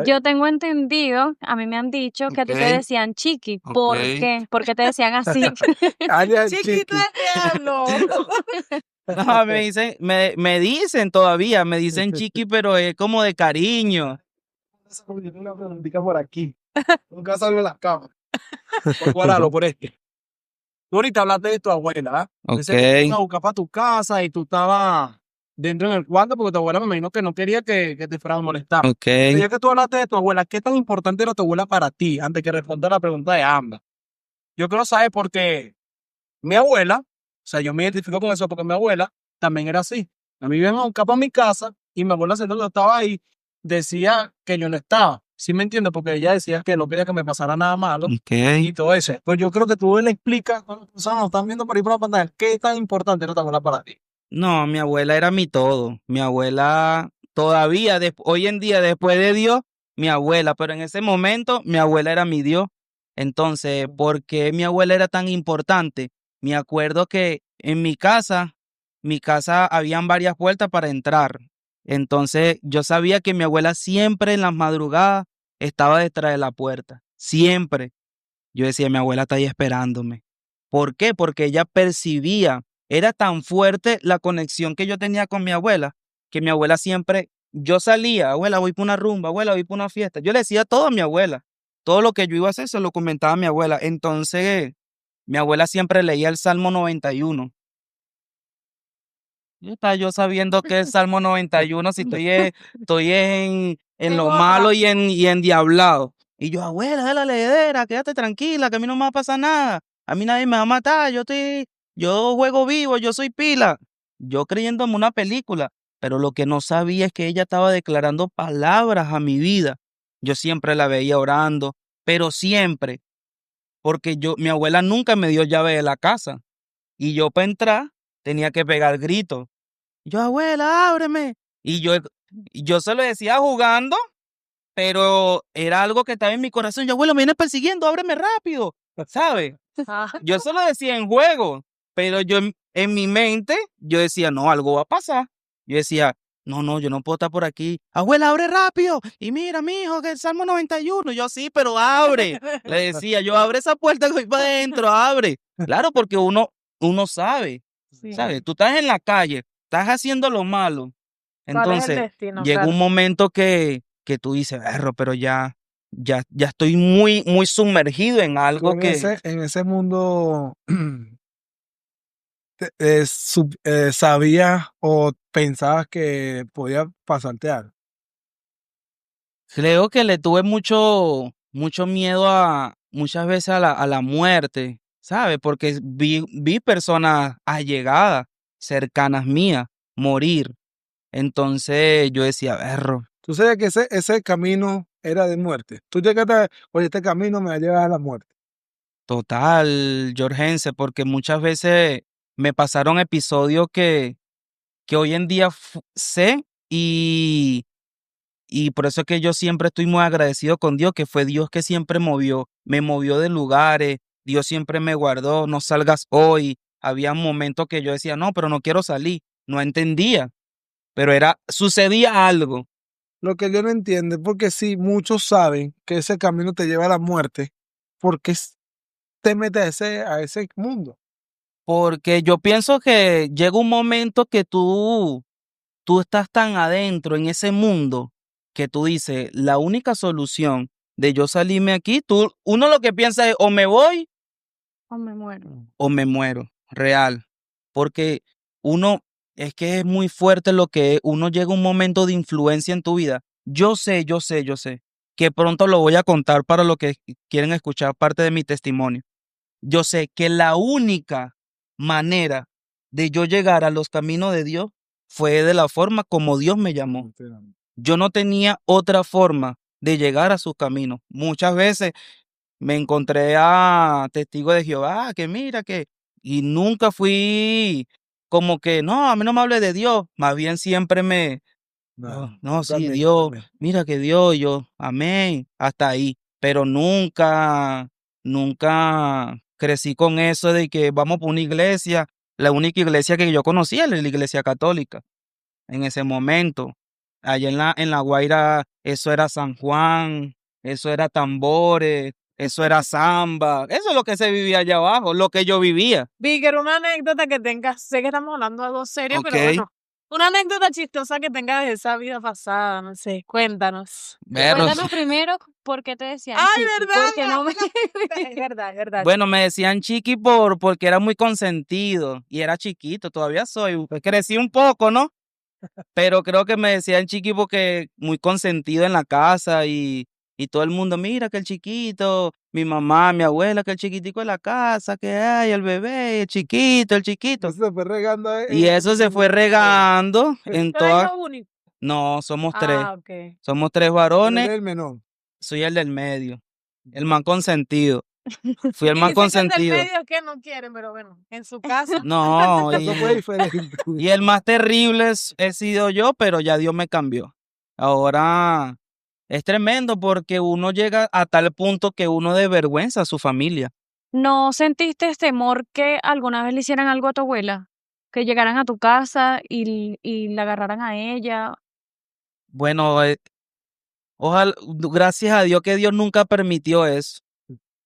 Yo tengo entendido, a mí me han dicho que a ti te Ok. decían chiqui. ¿Por Ok. qué? ¿Por qué te decían así? alias Chiquito Chiqui. el diablo. No, me dicen todavía, me dicen chiqui, pero es como de cariño. una preguntita por aquí. Nunca salgo de las cámaras. Guardalo por este. Tú ahorita hablaste de tu abuela, ¿ah? Dice que te Ok, iban a buscar para tu casa y tú estabas dentro en el cuarto porque tu abuela me imagino que no quería que te fueran a molestar. Pero ok. ya que tú hablaste de tu abuela, ¿qué tan importante era tu abuela para ti? Antes que responda la pregunta de ambas. Yo quiero saber porque mi abuela, o sea, yo me identifico con eso porque mi abuela también era así. A mí me iban a buscar para mi casa y mi abuela siempre que estaba ahí decía que yo no estaba. ¿Sí me entiendes? Porque ella decía que no quería que me pasara nada malo Ok. y todo eso. Pues yo creo que tú le explicas, cuando las personas nos están viendo por ahí por la pantalla, qué tan importante era tu abuela para ti. No, mi abuela era mi todo. Mi abuela todavía, hoy en día, después de Dios, mi abuela, pero en ese momento mi abuela era mi Dios. Entonces, ¿por qué mi abuela era tan importante? Me acuerdo que en mi casa habían varias puertas para entrar. Entonces, yo sabía que mi abuela siempre en las madrugadas estaba detrás de la puerta. Siempre. Yo decía, mi abuela está ahí esperándome. ¿Por qué? Porque ella percibía, era tan fuerte la conexión que yo tenía con mi abuela, que mi abuela siempre, yo salía, abuela, voy para una rumba, abuela, voy para una fiesta. Yo le decía todo a mi abuela. Todo lo que yo iba a hacer se lo comentaba a mi abuela. Entonces, mi abuela siempre leía el Salmo 91. Y estaba yo sabiendo que es Salmo 91 si estoy en lo malo y endiablado. Y yo, abuela, dale la leedera, quédate tranquila, que a mí no me va a pasar nada. A mí nadie me va a matar, yo juego vivo, yo soy pila. Yo creyéndome una película, pero lo que no sabía es que ella estaba declarando palabras a mi vida. Yo siempre la veía orando, pero siempre, porque mi abuela nunca me dio llave de la casa. Y yo para entrar tenía que pegar gritos. Yo, abuela, ábreme. Y yo se lo decía jugando, pero era algo que estaba en mi corazón. Yo, abuela, me viene persiguiendo, ábreme rápido, ¿sabes? Yo se lo decía en juego, pero yo en mi mente, yo decía, no, algo va a pasar. Yo decía, no, no, yo no puedo estar por aquí. Abuela, abre rápido. Y mira, mijo, que el Salmo 91. Yo, sí, pero abre. Le decía, yo, abre esa puerta que voy para adentro, abre. Claro, porque uno sabe. Sí. ¿Sabes? Tú estás en la calle, estás haciendo lo malo. ¿Cuál es el Entonces, destino? llega un Claro. momento que tú dices, pero ya estoy muy, muy sumergido en Tú algo en ese mundo sabías o pensabas que podía pasarte algo. creo que le tuve mucho miedo muchas veces a la muerte, ¿sabes? Porque vi personas allegadas, cercanas mías, morir. Entonces yo decía, Tú sabías que ese camino era de muerte. Tú llegaste, oye, este camino me va a llevar a la muerte. total, Jorgense, porque muchas veces me pasaron episodios que hoy en día sé y por eso es que yo siempre estoy muy agradecido con Dios, que fue Dios que siempre me movió de lugares, Dios siempre me guardó, no salgas hoy. Había momentos que yo decía, no, pero no quiero salir, no entendía, pero sucedía algo. Lo que yo no entiendo es porque si muchos saben que ese camino te lleva a la muerte, ¿por qué te metes a ese mundo? Porque yo pienso que llega un momento que tú estás tan adentro en ese mundo que tú dices, la única solución de yo salirme aquí, uno lo que piensa es o me voy O me muero. o me muero, real. Porque uno, es que es muy fuerte lo que uno llega a un momento de influencia en tu vida. Yo sé, que pronto lo voy a contar para los que quieren escuchar parte de mi testimonio. Yo sé que la única manera de yo llegar a los caminos de Dios fue de la forma como Dios me llamó. Yo no tenía otra forma de llegar a sus caminos. Muchas veces me encontré a testigos de Jehová que mira y nunca fui como que, no, a mí no me hable de Dios, más bien siempre no, Yo sí, también, yo Dios, también. mira que Dios, yo, amén, hasta ahí, pero nunca crecí con eso de que vamos por una iglesia, la única iglesia que yo conocía era la iglesia católica en ese momento. Allá en la Guaira, eso era San Juan, eso era tambores, eso era samba, eso es lo que se vivía allá abajo, lo que yo vivía. Víger, una anécdota que tengas, sé que estamos hablando de algo serio, Ok. pero bueno, Una anécdota chistosa que tengas de esa vida pasada, no sé, cuéntanos. Berro, Cuéntanos primero por qué te decían Ay, chiqui, ¿verdad? porque no me... Es verdad, es verdad. bueno, me decían chiqui porque era muy consentido y era chiquito, todavía soy. Pues crecí un poco, ¿no? Pero creo que me decían chiqui porque muy consentido en la casa y todo el mundo, mira que el chiquito, mi mamá, mi abuela, que el chiquitico en la casa, que hay, el bebé, el chiquito, el chiquito. Eso se fue regando Y eso se fue regando en ¿Tú eres todas. hijo único? No, somos tres. Ah, ok. Somos tres Tú varones, eres el menor. soy el del medio, el más consentido. Fui el Y más dicen que el del consentido. medio es que no quieren, pero bueno, en su caso. No, Eso fue diferente. y el más terrible he sido yo, pero ya Dios me cambió. Ahora es tremendo porque uno llega a tal punto que uno desvergüenza a su familia. ¿No sentiste temor que alguna vez le hicieran algo a tu abuela? Que llegaran a tu casa y la agarraran a ella. Bueno, ojalá, gracias a Dios que Dios nunca permitió eso,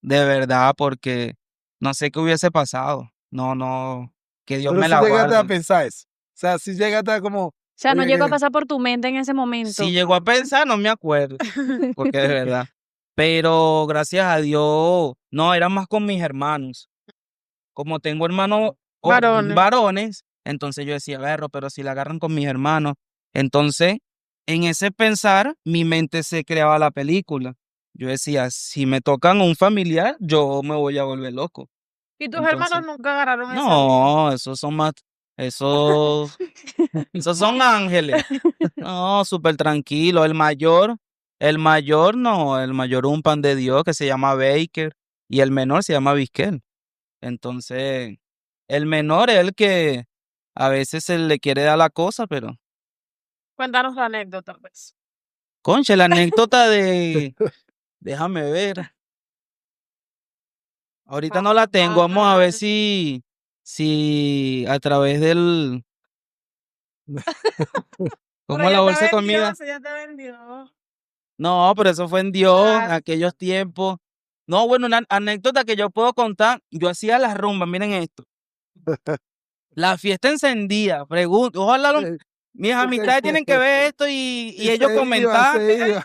de verdad, porque no sé qué hubiese pasado. No, que Dios Pero me si la llegaste a guarde. pensar eso. O sea, si llegaste a como, O sea, no oye, llegó a que pasar por tu mente en ese momento. Si llegó a pensar, no me acuerdo, porque de verdad. Pero gracias a Dios, no, era más con mis hermanos. Como tengo hermanos Varones. varones, entonces yo decía, berro, pero si la agarran con mis hermanos. Entonces, en ese pensar, mi mente se creaba la película. Yo decía, si me tocan un familiar, yo me voy a volver loco. ¿Y tus Entonces, hermanos nunca agarraron esa vida? no, esos son más, esos, esos son ángeles. No, súper tranquilo. El mayor no, el mayor un pan de Dios que se llama Baker y el menor se llama Vizquel. Entonces, el menor es el que a veces se le quiere dar la cosa, pero, Cuéntanos la anécdota, pues. concha, la anécdota déjame ver. Ahorita no la tengo. Vamos a ver si a través Pero ¿cómo la ya te bolsa de vendió, comida? eso ya te vendió. No, pero eso fue en Dios, en Claro. aquellos tiempos. No, bueno, una anécdota que yo puedo contar. Yo hacía las rumbas, miren esto. La fiesta encendía. Pregunto, ojalá mis amistades tienen que ver esto y ellos comentar. se iba.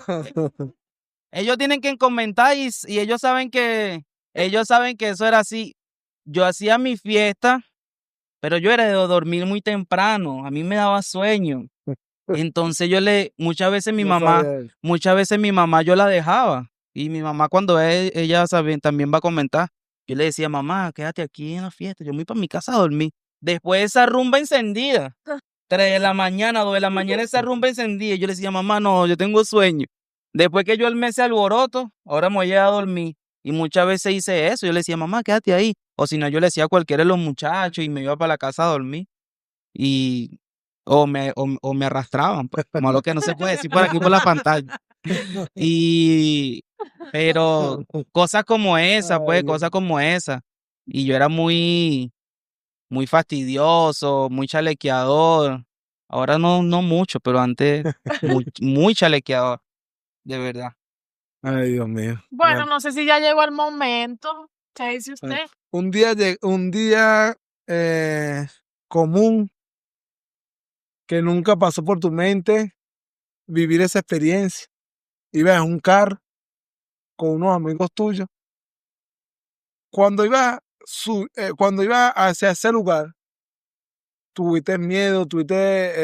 Ellos tienen que comentar y ellos saben que eso era así. Yo hacía mi fiesta, pero yo era de dormir muy temprano. A mí me daba sueño. Entonces muchas veces mi No mamá, sabía eso. muchas veces mi mamá yo la dejaba. Y mi mamá cuando ella sabe, también va a comentar. Yo le decía, mamá, quédate aquí en la fiesta. Yo me voy para mi casa a dormir. Después de esa rumba encendida, 3 de la mañana, 2 de la mañana, esa rumba encendida. Y yo le decía, mamá, no, yo tengo sueño. Después que yo armé ese alboroto, ahora me voy a dormir. Y muchas veces hice eso. Yo le decía, mamá, quédate ahí. O si no, yo le decía a cualquiera de los muchachos y me iba para la casa a dormir. Y o me arrastraban, pues, como lo que no se puede decir por aquí por la pantalla. Y, pero cosas como esa, pues, Ay, cosas como esa. Y yo era muy fastidioso, muy chalequeador. Ahora no mucho, pero antes muy chalequeador, de verdad. ay, Dios mío. Bueno, no sé si ya llegó el momento. ¿Qué dice Bueno, usted? un día común que nunca pasó por tu mente vivir esa experiencia. Ibas en un carro con unos amigos tuyos. Cuando ibas hacia ese lugar, tuviste miedo,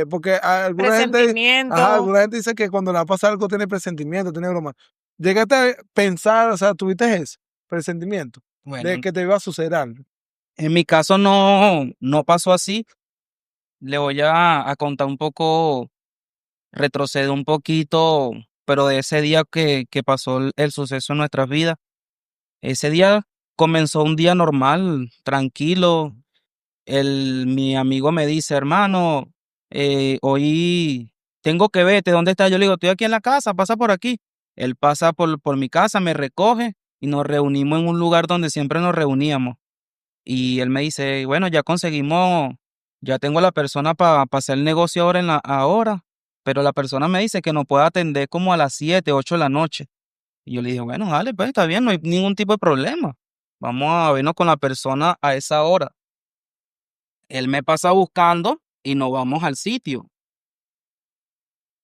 porque Presentimiento. alguna gente dice que cuando le va a pasar algo tiene presentimiento, tiene broma. Llegaste a pensar, o sea, tuviste ese presentimiento Bueno, de que te iba a suceder algo. en mi caso no pasó así. Le voy a contar un poco, retrocedo un poquito, pero de ese día que pasó el suceso en nuestras vidas. Ese día comenzó un día normal, tranquilo. Mi amigo me dice, hermano, hoy tengo que verte, ¿dónde estás? Yo le digo, estoy aquí en la casa, pasa por aquí. Él pasa por mi casa, me recoge y nos reunimos en un lugar donde siempre nos reuníamos. Y él me dice, bueno, ya tengo la persona para hacer el negocio ahora, pero la persona me dice que nos puede atender como a las 7, 8 de la noche. Y yo le dije, bueno, dale, pues está bien, no hay ningún tipo de problema. Vamos a vernos con la persona a esa hora. Él me pasa buscando y nos vamos al sitio.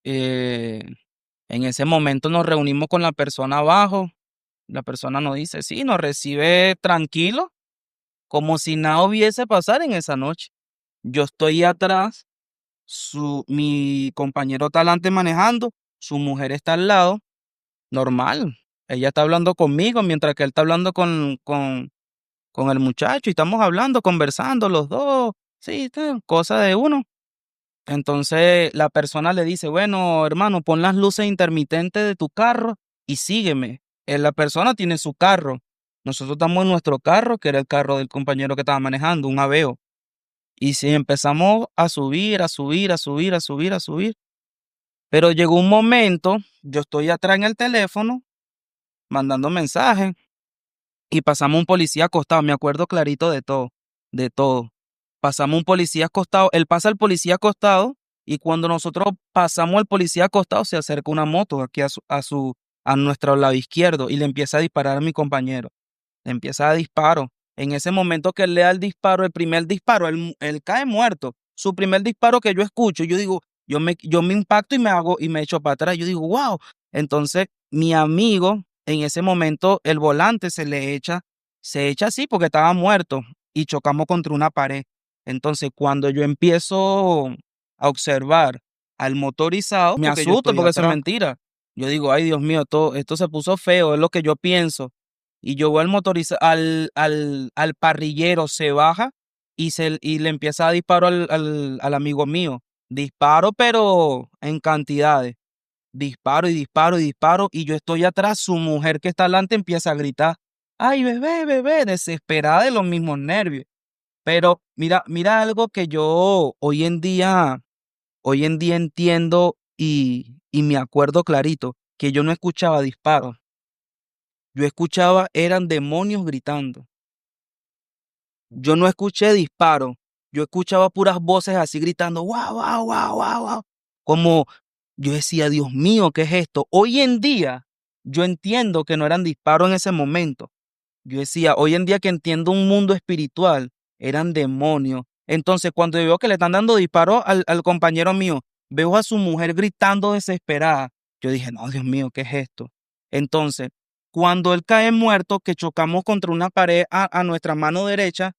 Eh, en ese momento nos reunimos con la persona abajo. La persona nos dice, sí, nos recibe tranquilo, como si nada hubiese pasado en esa noche. Yo estoy atrás, mi compañero está adelante manejando, su mujer está al lado, normal. Ella está hablando conmigo mientras que él está hablando con el muchacho y estamos hablando, conversando los dos, sí, cosa de uno. Entonces la persona le dice, bueno, hermano, pon las luces intermitentes de tu carro y sígueme. La persona tiene su carro. Nosotros estamos en nuestro carro, que era el carro del compañero que estaba manejando, un Aveo. Y sí, empezamos a subir, a subir, a subir, a subir, a subir. Pero llegó un momento, yo estoy atrás en el teléfono, mandando mensajes, y pasamos un policía acostado. Me acuerdo clarito de todo, de todo. Pasamos un policía acostado, él pasa al policía acostado, y cuando nosotros pasamos al policía acostado, se acerca una moto aquí a nuestro lado izquierdo y le empieza a disparar a mi compañero. Le empieza a disparo. En ese momento que él le da el disparo, el primer disparo, él cae muerto. Su primer disparo que yo escucho, yo digo, yo me impacto y me echo para atrás. Yo digo, wow. Entonces, mi amigo, en ese momento, el volante se echa así porque estaba muerto y chocamos contra una pared. Entonces, cuando yo empiezo a observar al motorizado, me Porque yo asusto estoy porque eso es atrás. mentira. Yo digo, ay Dios mío, esto se puso feo, es lo que yo pienso. Y yo veo al parrillero, se baja y le empieza a disparar al amigo mío. Disparo, pero en cantidades. Disparo y disparo y disparo. Y yo estoy atrás, su mujer que está delante empieza a gritar, ay, bebé, bebé, desesperada de los mismos nervios. Pero mira algo que yo hoy en día entiendo y me acuerdo clarito, que yo no escuchaba disparos. Yo escuchaba, eran demonios gritando. Yo no escuché disparos. Yo escuchaba puras voces así gritando, wow, wow, wow, wow, wow. Como yo decía, Dios mío, ¿qué es esto? Hoy en día, yo entiendo que no eran disparos en ese momento. Yo decía, hoy en día que entiendo un mundo espiritual, eran demonios. Entonces, cuando yo veo que le están dando disparos al compañero mío, veo a su mujer gritando desesperada. Yo dije, no, Dios mío, ¿qué es esto? Entonces, cuando él cae muerto, que chocamos contra una pared a nuestra mano derecha,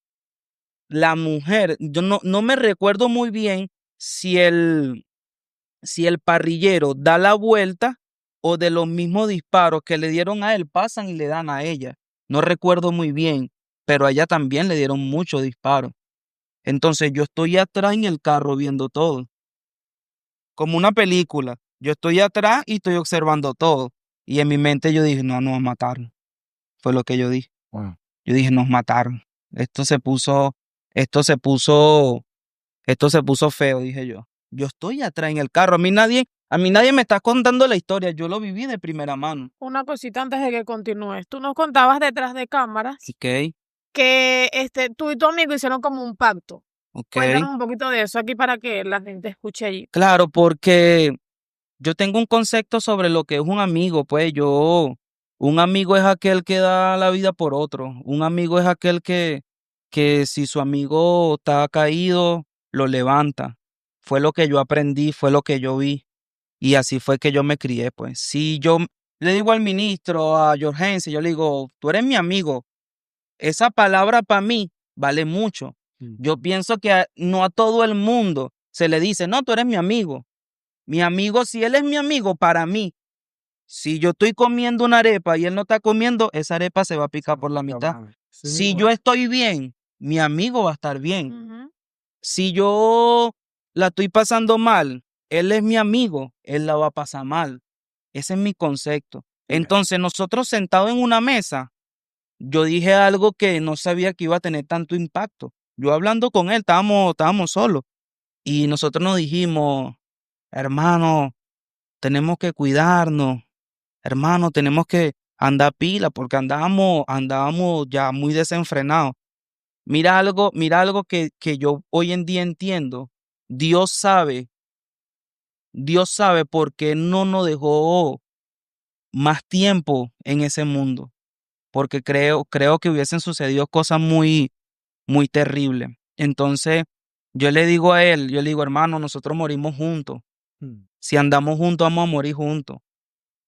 la mujer, yo no me recuerdo muy bien si el parrillero da la vuelta o de los mismos disparos que le dieron a él pasan y le dan a ella. No recuerdo muy bien, pero a ella también le dieron muchos disparos. Entonces yo estoy atrás en el carro viendo todo, como una película. Yo estoy atrás y estoy observando todo. Y en mi mente yo dije, no, nos mataron. Fue lo que yo dije. Wow. Yo dije, nos mataron. Esto se puso Esto se puso feo, dije yo. Yo estoy atrás en el carro. A mí nadie me está contando la historia. Yo lo viví de primera mano. Una cosita antes de que continúes. Tú nos contabas detrás de cámaras Ok, que tú y tu amigo hicieron como un pacto. ok. Cuéntanos un poquito de eso aquí para que la gente escuche allí. Claro, porque yo tengo un concepto sobre lo que es un amigo. Pues un amigo es aquel que da la vida por otro. Un amigo es aquel que si su amigo está caído, lo levanta. Fue lo que yo aprendí, fue lo que yo vi. Y así fue que yo me crié, pues. Si yo le digo al ministro, a Jorgense, yo le digo, tú eres mi amigo, esa palabra para mí vale mucho. Yo pienso que no a todo el mundo se le dice, no, tú eres mi amigo. Mi amigo, si él es mi amigo, para mí, si yo estoy comiendo una arepa y él no está comiendo, esa arepa se va a picar por la mitad. Sí Si mismo. yo estoy bien, mi amigo va a estar bien. Ujú. Si yo la estoy pasando mal, él es mi amigo, él la va a pasar mal. Ese es mi concepto. Entonces, nosotros sentados en una mesa, yo dije algo que no sabía que iba a tener tanto impacto. Yo hablando con él, estábamos solos. Y nosotros nos dijimos, hermano, tenemos que cuidarnos. Hermano, tenemos que andar pila porque andábamos ya muy desenfrenados. Mira algo que yo hoy en día entiendo. Dios sabe, Dios sabe por qué no nos dejó más tiempo en ese mundo. Porque creo que hubiesen sucedido cosas muy, muy terribles. Entonces, Yo le digo a él, yo le digo, hermano, nosotros morimos juntos. Si andamos juntos, vamos a morir juntos.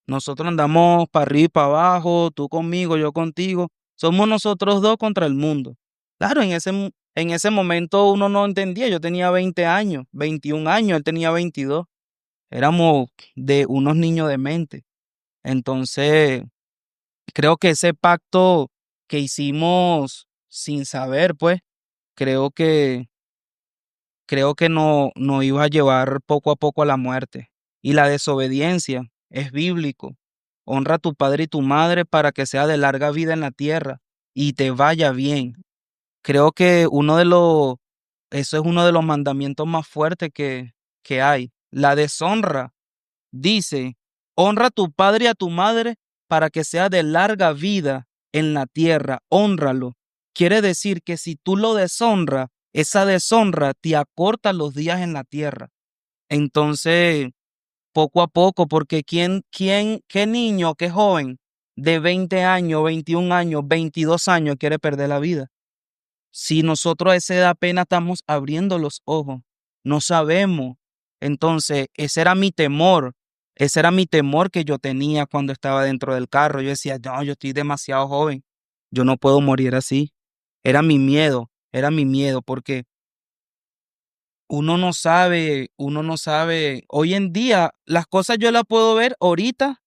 Nosotros andamos para arriba y para abajo, tú conmigo, yo contigo. Somos nosotros dos contra el mundo. Claro, en ese momento uno no entendía. Yo tenía 20 años, 21 años, él tenía 22. Éramos de unos niños de mente. Entonces, creo que ese pacto que hicimos sin saber, pues, creo que, creo que nos iba a llevar poco a poco a la muerte. Y la desobediencia es bíblico. Honra a tu padre y tu madre para que sea de larga vida en la tierra y te vaya bien. Creo que eso es uno de los mandamientos más fuertes que hay. La deshonra dice, honra a tu padre y a tu madre para que sea de larga vida en la tierra. Hónralo. Quiere decir que si tú lo deshonras, esa deshonra te acorta los días en la tierra. Entonces, poco a poco, porque qué niño, qué joven de 20 años, 21 años, 22 años quiere perder la vida? Si nosotros a esa edad apenas estamos abriendo los ojos, no sabemos. Entonces, ese era mi temor que yo tenía cuando estaba dentro del carro. Yo decía, no, yo estoy demasiado joven, yo no puedo morir así. Era mi miedo, porque uno no sabe. Hoy en día, las cosas yo las puedo ver ahorita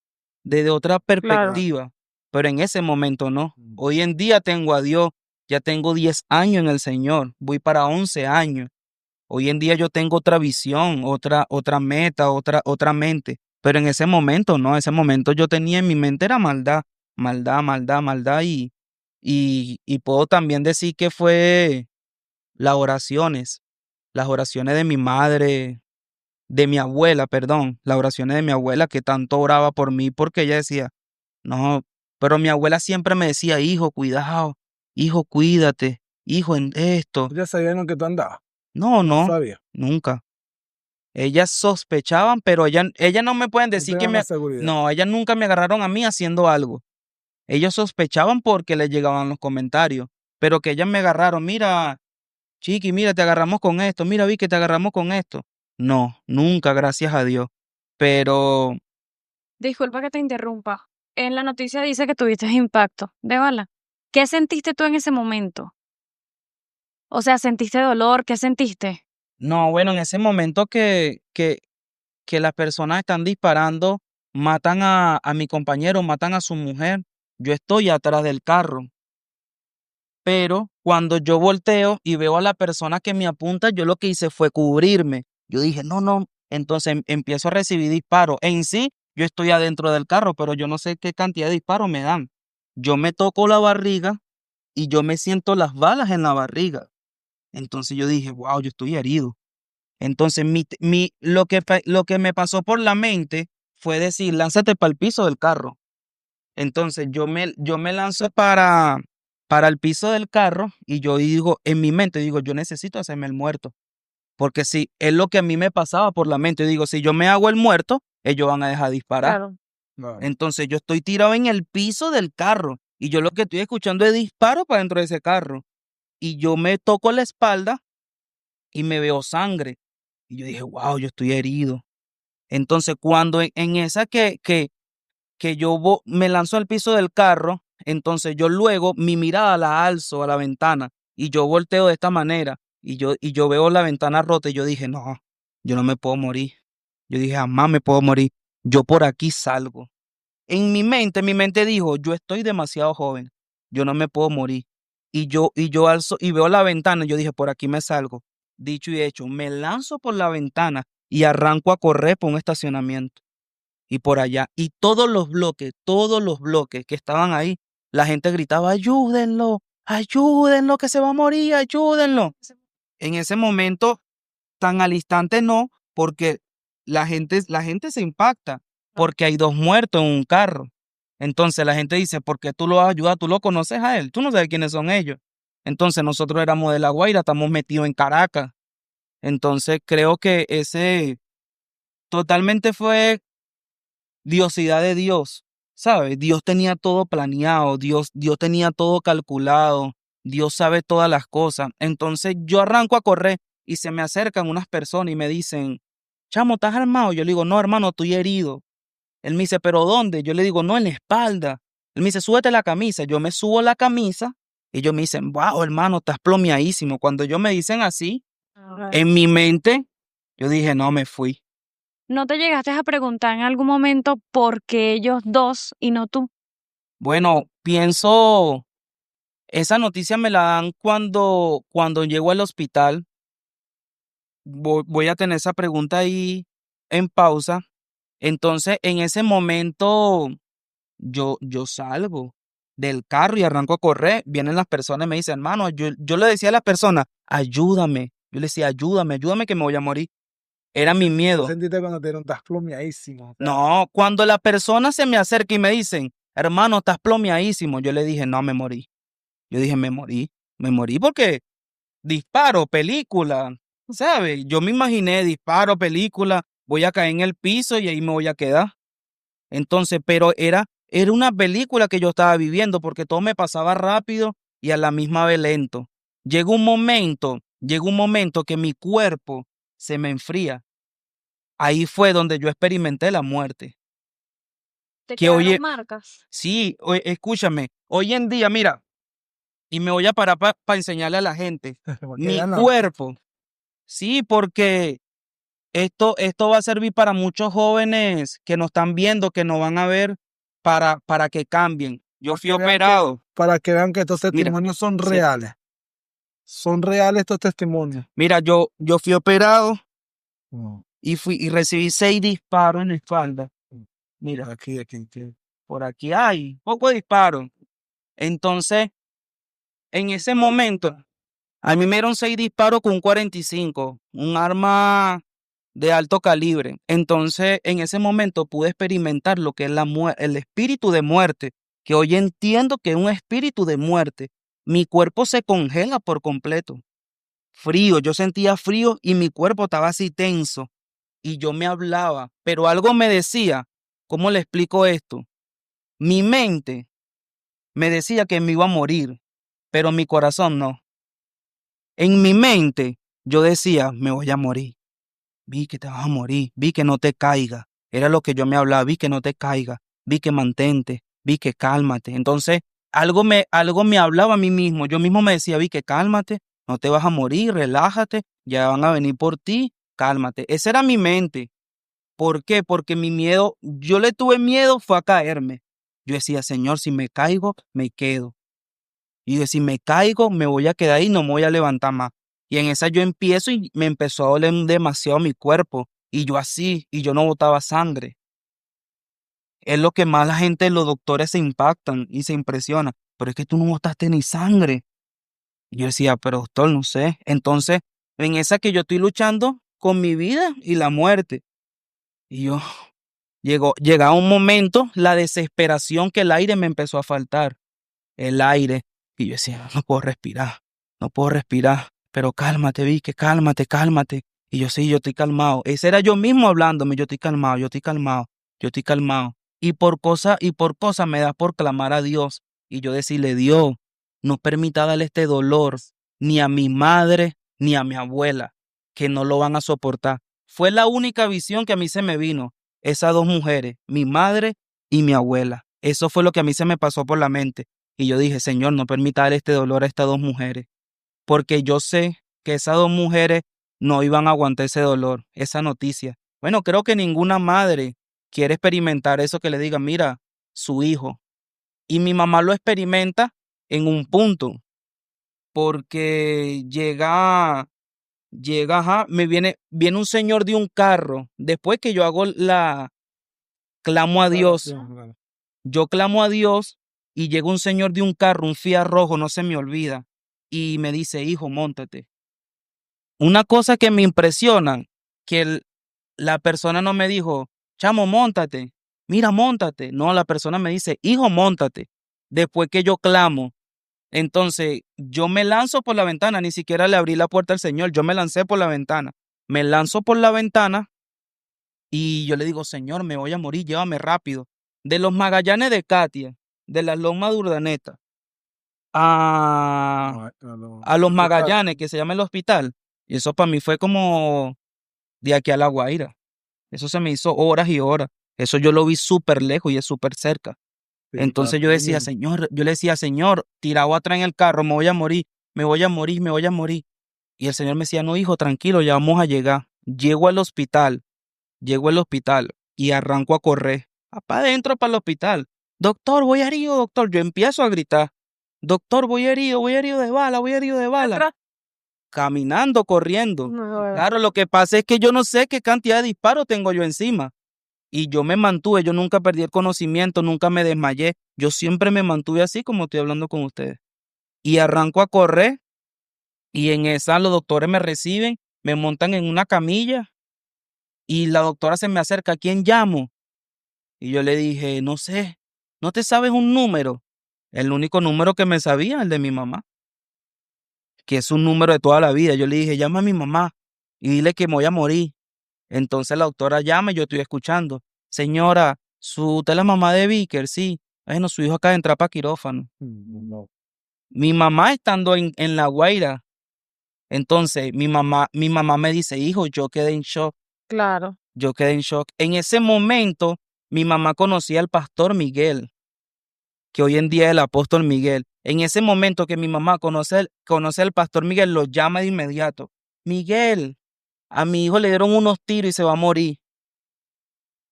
desde otra Claro. perspectiva, pero en ese momento no. Hoy en día tengo a Dios, ya tengo 10 años en el Señor, voy para 11 años. Hoy en día yo tengo otra visión, otra meta, otra mente, pero en ese momento no, ese momento yo tenía en mi mente era maldad, maldad, maldad, maldad y puedo también decir que fue las las oraciones de mi madre, de mi abuela, perdón, las oraciones de mi abuela que tanto oraba por mí porque ella decía, no, pero mi abuela siempre me decía, hijo, cuidado, hijo, cuídate, hijo, en esto. ¿Ya sabían lo que tú andabas? No, No no, sabía. nunca. Ellas sospechaban, pero ellas no me pueden No decir que tenían la seguridad. no, ellas nunca me agarraron a mí haciendo algo. Ellos sospechaban porque les llegaban los comentarios, pero que ellas me agarraron, mira, Chiqui, mira, te agarramos con esto, mira, vi que te agarramos con esto. No, nunca, gracias a Dios. Pero Disculpa que te interrumpa. En la noticia dice que tuviste impacto de bala. ¿Qué sentiste tú en ese momento? O sea, ¿sentiste dolor? ¿Qué sentiste? no, bueno, en ese momento que las personas están disparando, matan a mi compañero, matan a su mujer, yo estoy atrás del carro. Pero cuando yo volteo y veo a la persona que me apunta, yo lo que hice fue cubrirme. Yo dije, no, no. Entonces empiezo a recibir disparos. En sí, yo estoy adentro del carro, pero yo no sé qué cantidad de disparos me dan. Yo me toco la barriga y yo me siento las balas en la barriga. Entonces yo dije, wow, yo estoy herido. Entonces lo que me pasó por la mente fue decir, lánzate para el piso del carro. Entonces yo me lanzo para el piso del carro y yo digo, en mi mente digo, yo necesito hacerme el muerto. Porque si es lo que a mí me pasaba por la mente, yo digo, si yo me hago el muerto, ellos van a dejar de disparar. Claro. Claro. Entonces yo estoy tirado en el piso del carro y yo lo que estoy escuchando es disparo para dentro de ese carro. Y yo me toco la espalda y me veo sangre. Y yo dije, wow, yo estoy herido. Entonces cuando en esa que yo me lanzo al piso del carro, entonces yo luego mi mirada la alzo a la ventana y yo volteo de esta manera y yo veo la ventana rota y yo dije, no, yo no me puedo morir. Yo dije, jamás me puedo morir. Yo por aquí salgo. En mi mente dijo, yo estoy demasiado joven. Yo no me puedo morir. Y yo alzo y veo la ventana y yo dije, por aquí me salgo. Dicho y hecho, me lanzo por la ventana y arranco a correr por un estacionamiento y por allá. Y todos los bloques que estaban ahí, la gente gritaba, ayúdenlo, ayúdenlo, que se va a morir, ayúdenlo. En ese momento, tan al instante no, porque la gente se impacta, porque hay dos muertos en un carro. Entonces la gente dice, ¿por qué tú lo vas a ayudar? ¿Tú lo conoces a él? Tú no sabes quiénes son ellos. Entonces nosotros éramos de La Guaira, estamos metidos en Caracas. Entonces creo que ese totalmente fue diosidad de Dios, ¿sabes? Dios tenía todo planeado, Dios tenía todo calculado, Dios sabe todas las cosas. Entonces yo arranco a correr y se me acercan unas personas y me dicen, chamo, ¿estás armado? Yo le digo, no, hermano, estoy herido. Él me dice, ¿pero dónde? Yo le digo, no, en la espalda. Él me dice, súbete la camisa. Yo me subo la camisa y ellos me dicen, wow, hermano, estás plomeadísimo. Cuando ellos me dicen así, en mi mente, yo dije, no, me fui. ¿No te llegaste a preguntar en algún momento por qué ellos dos y no tú? Bueno, pienso, esa noticia me la dan cuando llego al hospital. Voy a tener esa pregunta ahí en pausa. Entonces, en ese momento, yo salgo del carro y arranco a correr. Vienen las personas y me dicen, hermano, yo le decía a las personas, ayúdame. Yo le decía, ayúdame que me voy a morir. Era mi ¿Qué miedo. sentiste cuando te dieron estás plomeadísimo? O sea, No, cuando la persona se me acerca y me dicen, hermano, estás plomeadísimo, yo le dije, no, me morí. Yo dije, me morí porque disparo, película, ¿sabes? Yo me imaginé, disparo, película, voy a caer en el piso y ahí me voy a quedar. Entonces, pero era una película que yo estaba viviendo porque todo me pasaba rápido y a la misma vez lento. Llega un momento que mi cuerpo se me enfría. Ahí fue donde yo experimenté la muerte. ¿Te Que quedaron oye, marcas? sí, escúchame, hoy en día, mira, y me voy a parar para enseñarle a la gente, porque mi ya no. cuerpo, sí, porque esto va a servir para muchos jóvenes que nos están viendo, que nos van a ver, para que cambien. Yo fui Que vean operado. Para que vean que estos Mira, testimonios son sí, reales. Son reales estos testimonios. mira, yo fui operado No, y recibí 6 disparos en la espalda. Mira, aquí. por aquí hay poco disparo. Entonces, en ese momento, a mí me dieron 6 disparos con un 45, un arma de alto calibre. Entonces, en ese momento pude experimentar lo que es el espíritu de muerte, que hoy entiendo que es un espíritu de muerte. Mi cuerpo se congela por completo. Frío, yo sentía frío y mi cuerpo estaba así tenso. Y yo me hablaba, pero algo me decía, ¿cómo le explico esto? Mi mente me decía que me iba a morir, pero mi corazón no. En mi mente yo decía, me voy a morir. Vi que te vas a morir, vi que no te caiga. Era lo que yo me hablaba, vi que no te caiga, vi que mantente, vi que cálmate. Entonces, algo me hablaba a mí mismo. Yo mismo me decía, vi que cálmate, no te vas a morir, relájate, ya van a venir por ti, cálmate. Esa era mi mente. ¿Por qué? Porque mi miedo, yo le tuve miedo, fue a caerme. Yo decía, Señor, si me caigo, me quedo. Y yo, si me caigo, me voy a quedar ahí, no me voy a levantar más. Y en esa yo empiezo y me empezó a doler demasiado mi cuerpo. Y yo así, y yo no botaba sangre. Es lo que más la gente, los doctores se impactan y se impresionan. Pero es que tú no botaste ni sangre. Y yo decía, pero doctor, no sé. Entonces, en esa que yo estoy luchando con mi vida y la muerte. Y yo, llegaba un momento, la desesperación que el aire me empezó a faltar. El aire. Y yo decía, no puedo respirar, no puedo respirar, pero cálmate, Vicky, cálmate. Y yo sí, yo estoy calmado. Ese era yo mismo hablándome, yo estoy calmado, yo estoy calmado, yo estoy calmado. Y por cosa me da por clamar a Dios. Y yo decirle, Dios, no permita darle este dolor ni a mi madre ni a mi abuela, que no lo van a soportar. Fue la única visión que a mí se me vino, esas dos mujeres, mi madre y mi abuela. Eso fue lo que a mí se me pasó por la mente. Y yo dije, Señor, no permita dar este dolor a estas dos mujeres, porque yo sé que esas dos mujeres no iban a aguantar ese dolor, esa noticia. Bueno, creo que ninguna madre quiere experimentar eso que le diga, mira, su hijo. Y mi mamá lo experimenta en un punto, porque ajá, viene un señor de un carro, después que yo clamo a Dios. Claro. Yo clamo a Dios y llega un señor de un carro, un Fiat rojo, no se me olvida, y me dice, hijo, móntate. Una cosa que me impresiona, que la persona no me dijo, chamo, móntate, mira, móntate. No, la persona me dice, hijo, móntate. Después que yo clamo, entonces yo me lanzo por la ventana, ni siquiera le abrí la puerta al Señor, yo me lancé por la ventana. Me lanzo por la ventana y yo le digo, Señor, me voy a morir, llévame rápido. De los Magallanes de Katia, de las Lomas de Urdaneta, a los Magallanes, que se llama el hospital, Y eso para mí fue como de aquí a La Guaira. Eso se me hizo horas y horas. Eso yo lo vi súper lejos y es súper cerca. Sí, Entonces yo decía, Señor, yo le decía, Señor, tirado atrás en el carro, me voy a morir, me voy a morir, me voy a morir. Y el Señor me decía, no, hijo, tranquilo, ya vamos a llegar. Llego al hospital y arranco a correr. Para adentro, para el hospital. Doctor, voy herido, doctor. Yo empiezo a gritar. Doctor, voy herido de bala, voy herido de bala. Atrás. Caminando, corriendo. No, Claro, lo que pasa es que yo no sé qué cantidad de disparos tengo yo encima. Y yo me mantuve, yo nunca perdí el conocimiento, nunca me desmayé. Yo siempre me mantuve así como estoy hablando con ustedes. Y arranco a correr y en esa los doctores me reciben, me montan en una camilla y la doctora se me acerca, ¿a quién llamo? Y yo le dije, no sé, ¿no te sabes un número? El único número que me sabía, el de mi mamá, que es un número de toda la vida. Yo le dije, llama a mi mamá y dile que me voy a morir. Entonces la doctora llama y yo estoy escuchando. Señora, ¿usted es la mamá de Víker? Sí. Bueno, su hijo acaba de entrar para quirófano. No. Mi mamá estando en La Guaira. Entonces mi mamá me dice, hijo, yo quedé en shock. claro. Yo quedé en shock. En ese momento, mi mamá conocía al pastor Miguel, que hoy en día es el apóstol Miguel. En ese momento que mi mamá conoce al pastor Miguel, lo llama de inmediato. Miguel, a mi hijo le dieron unos tiros y se va a morir.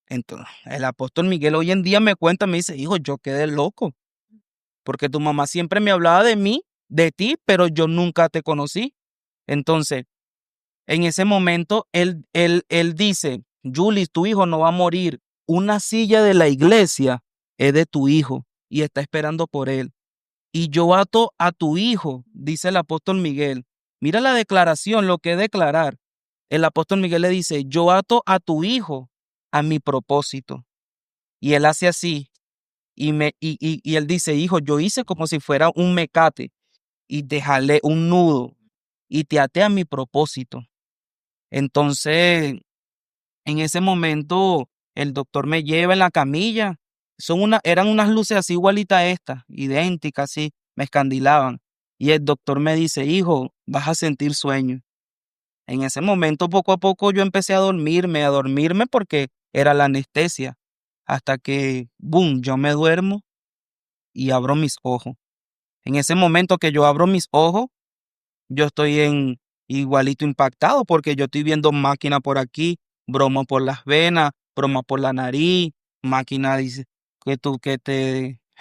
Entonces, el apóstol Miguel hoy en día me cuenta, me dice, hijo, yo quedé loco, porque tu mamá siempre me hablaba de mí, de ti, pero yo nunca te conocí. Entonces, en ese momento, él dice, Julis, tu hijo no va a morir. Una silla de la iglesia es de tu hijo y está esperando por él. Y yo ato a tu hijo, dice el apóstol Miguel. Mira la declaración, lo que es declarar. El apóstol Miguel le dice, yo ato a tu hijo a mi propósito. Y él hace así. Y él dice, hijo, yo hice como si fuera un mecate y te jalé un nudo y te até a mi propósito. Entonces, en ese momento, el doctor me lleva en la camilla. Eran unas luces así igualitas a estas, idénticas, así, me escandilaban. Y el doctor me dice, hijo, vas a sentir sueño. En ese momento, poco a poco, yo empecé a dormirme porque era la anestesia. Hasta que, boom, yo me duermo y abro mis ojos. En ese momento que yo abro mis ojos, yo estoy igualito impactado porque yo estoy viendo máquina por aquí, broma por las venas, broma por la nariz, máquina dice Las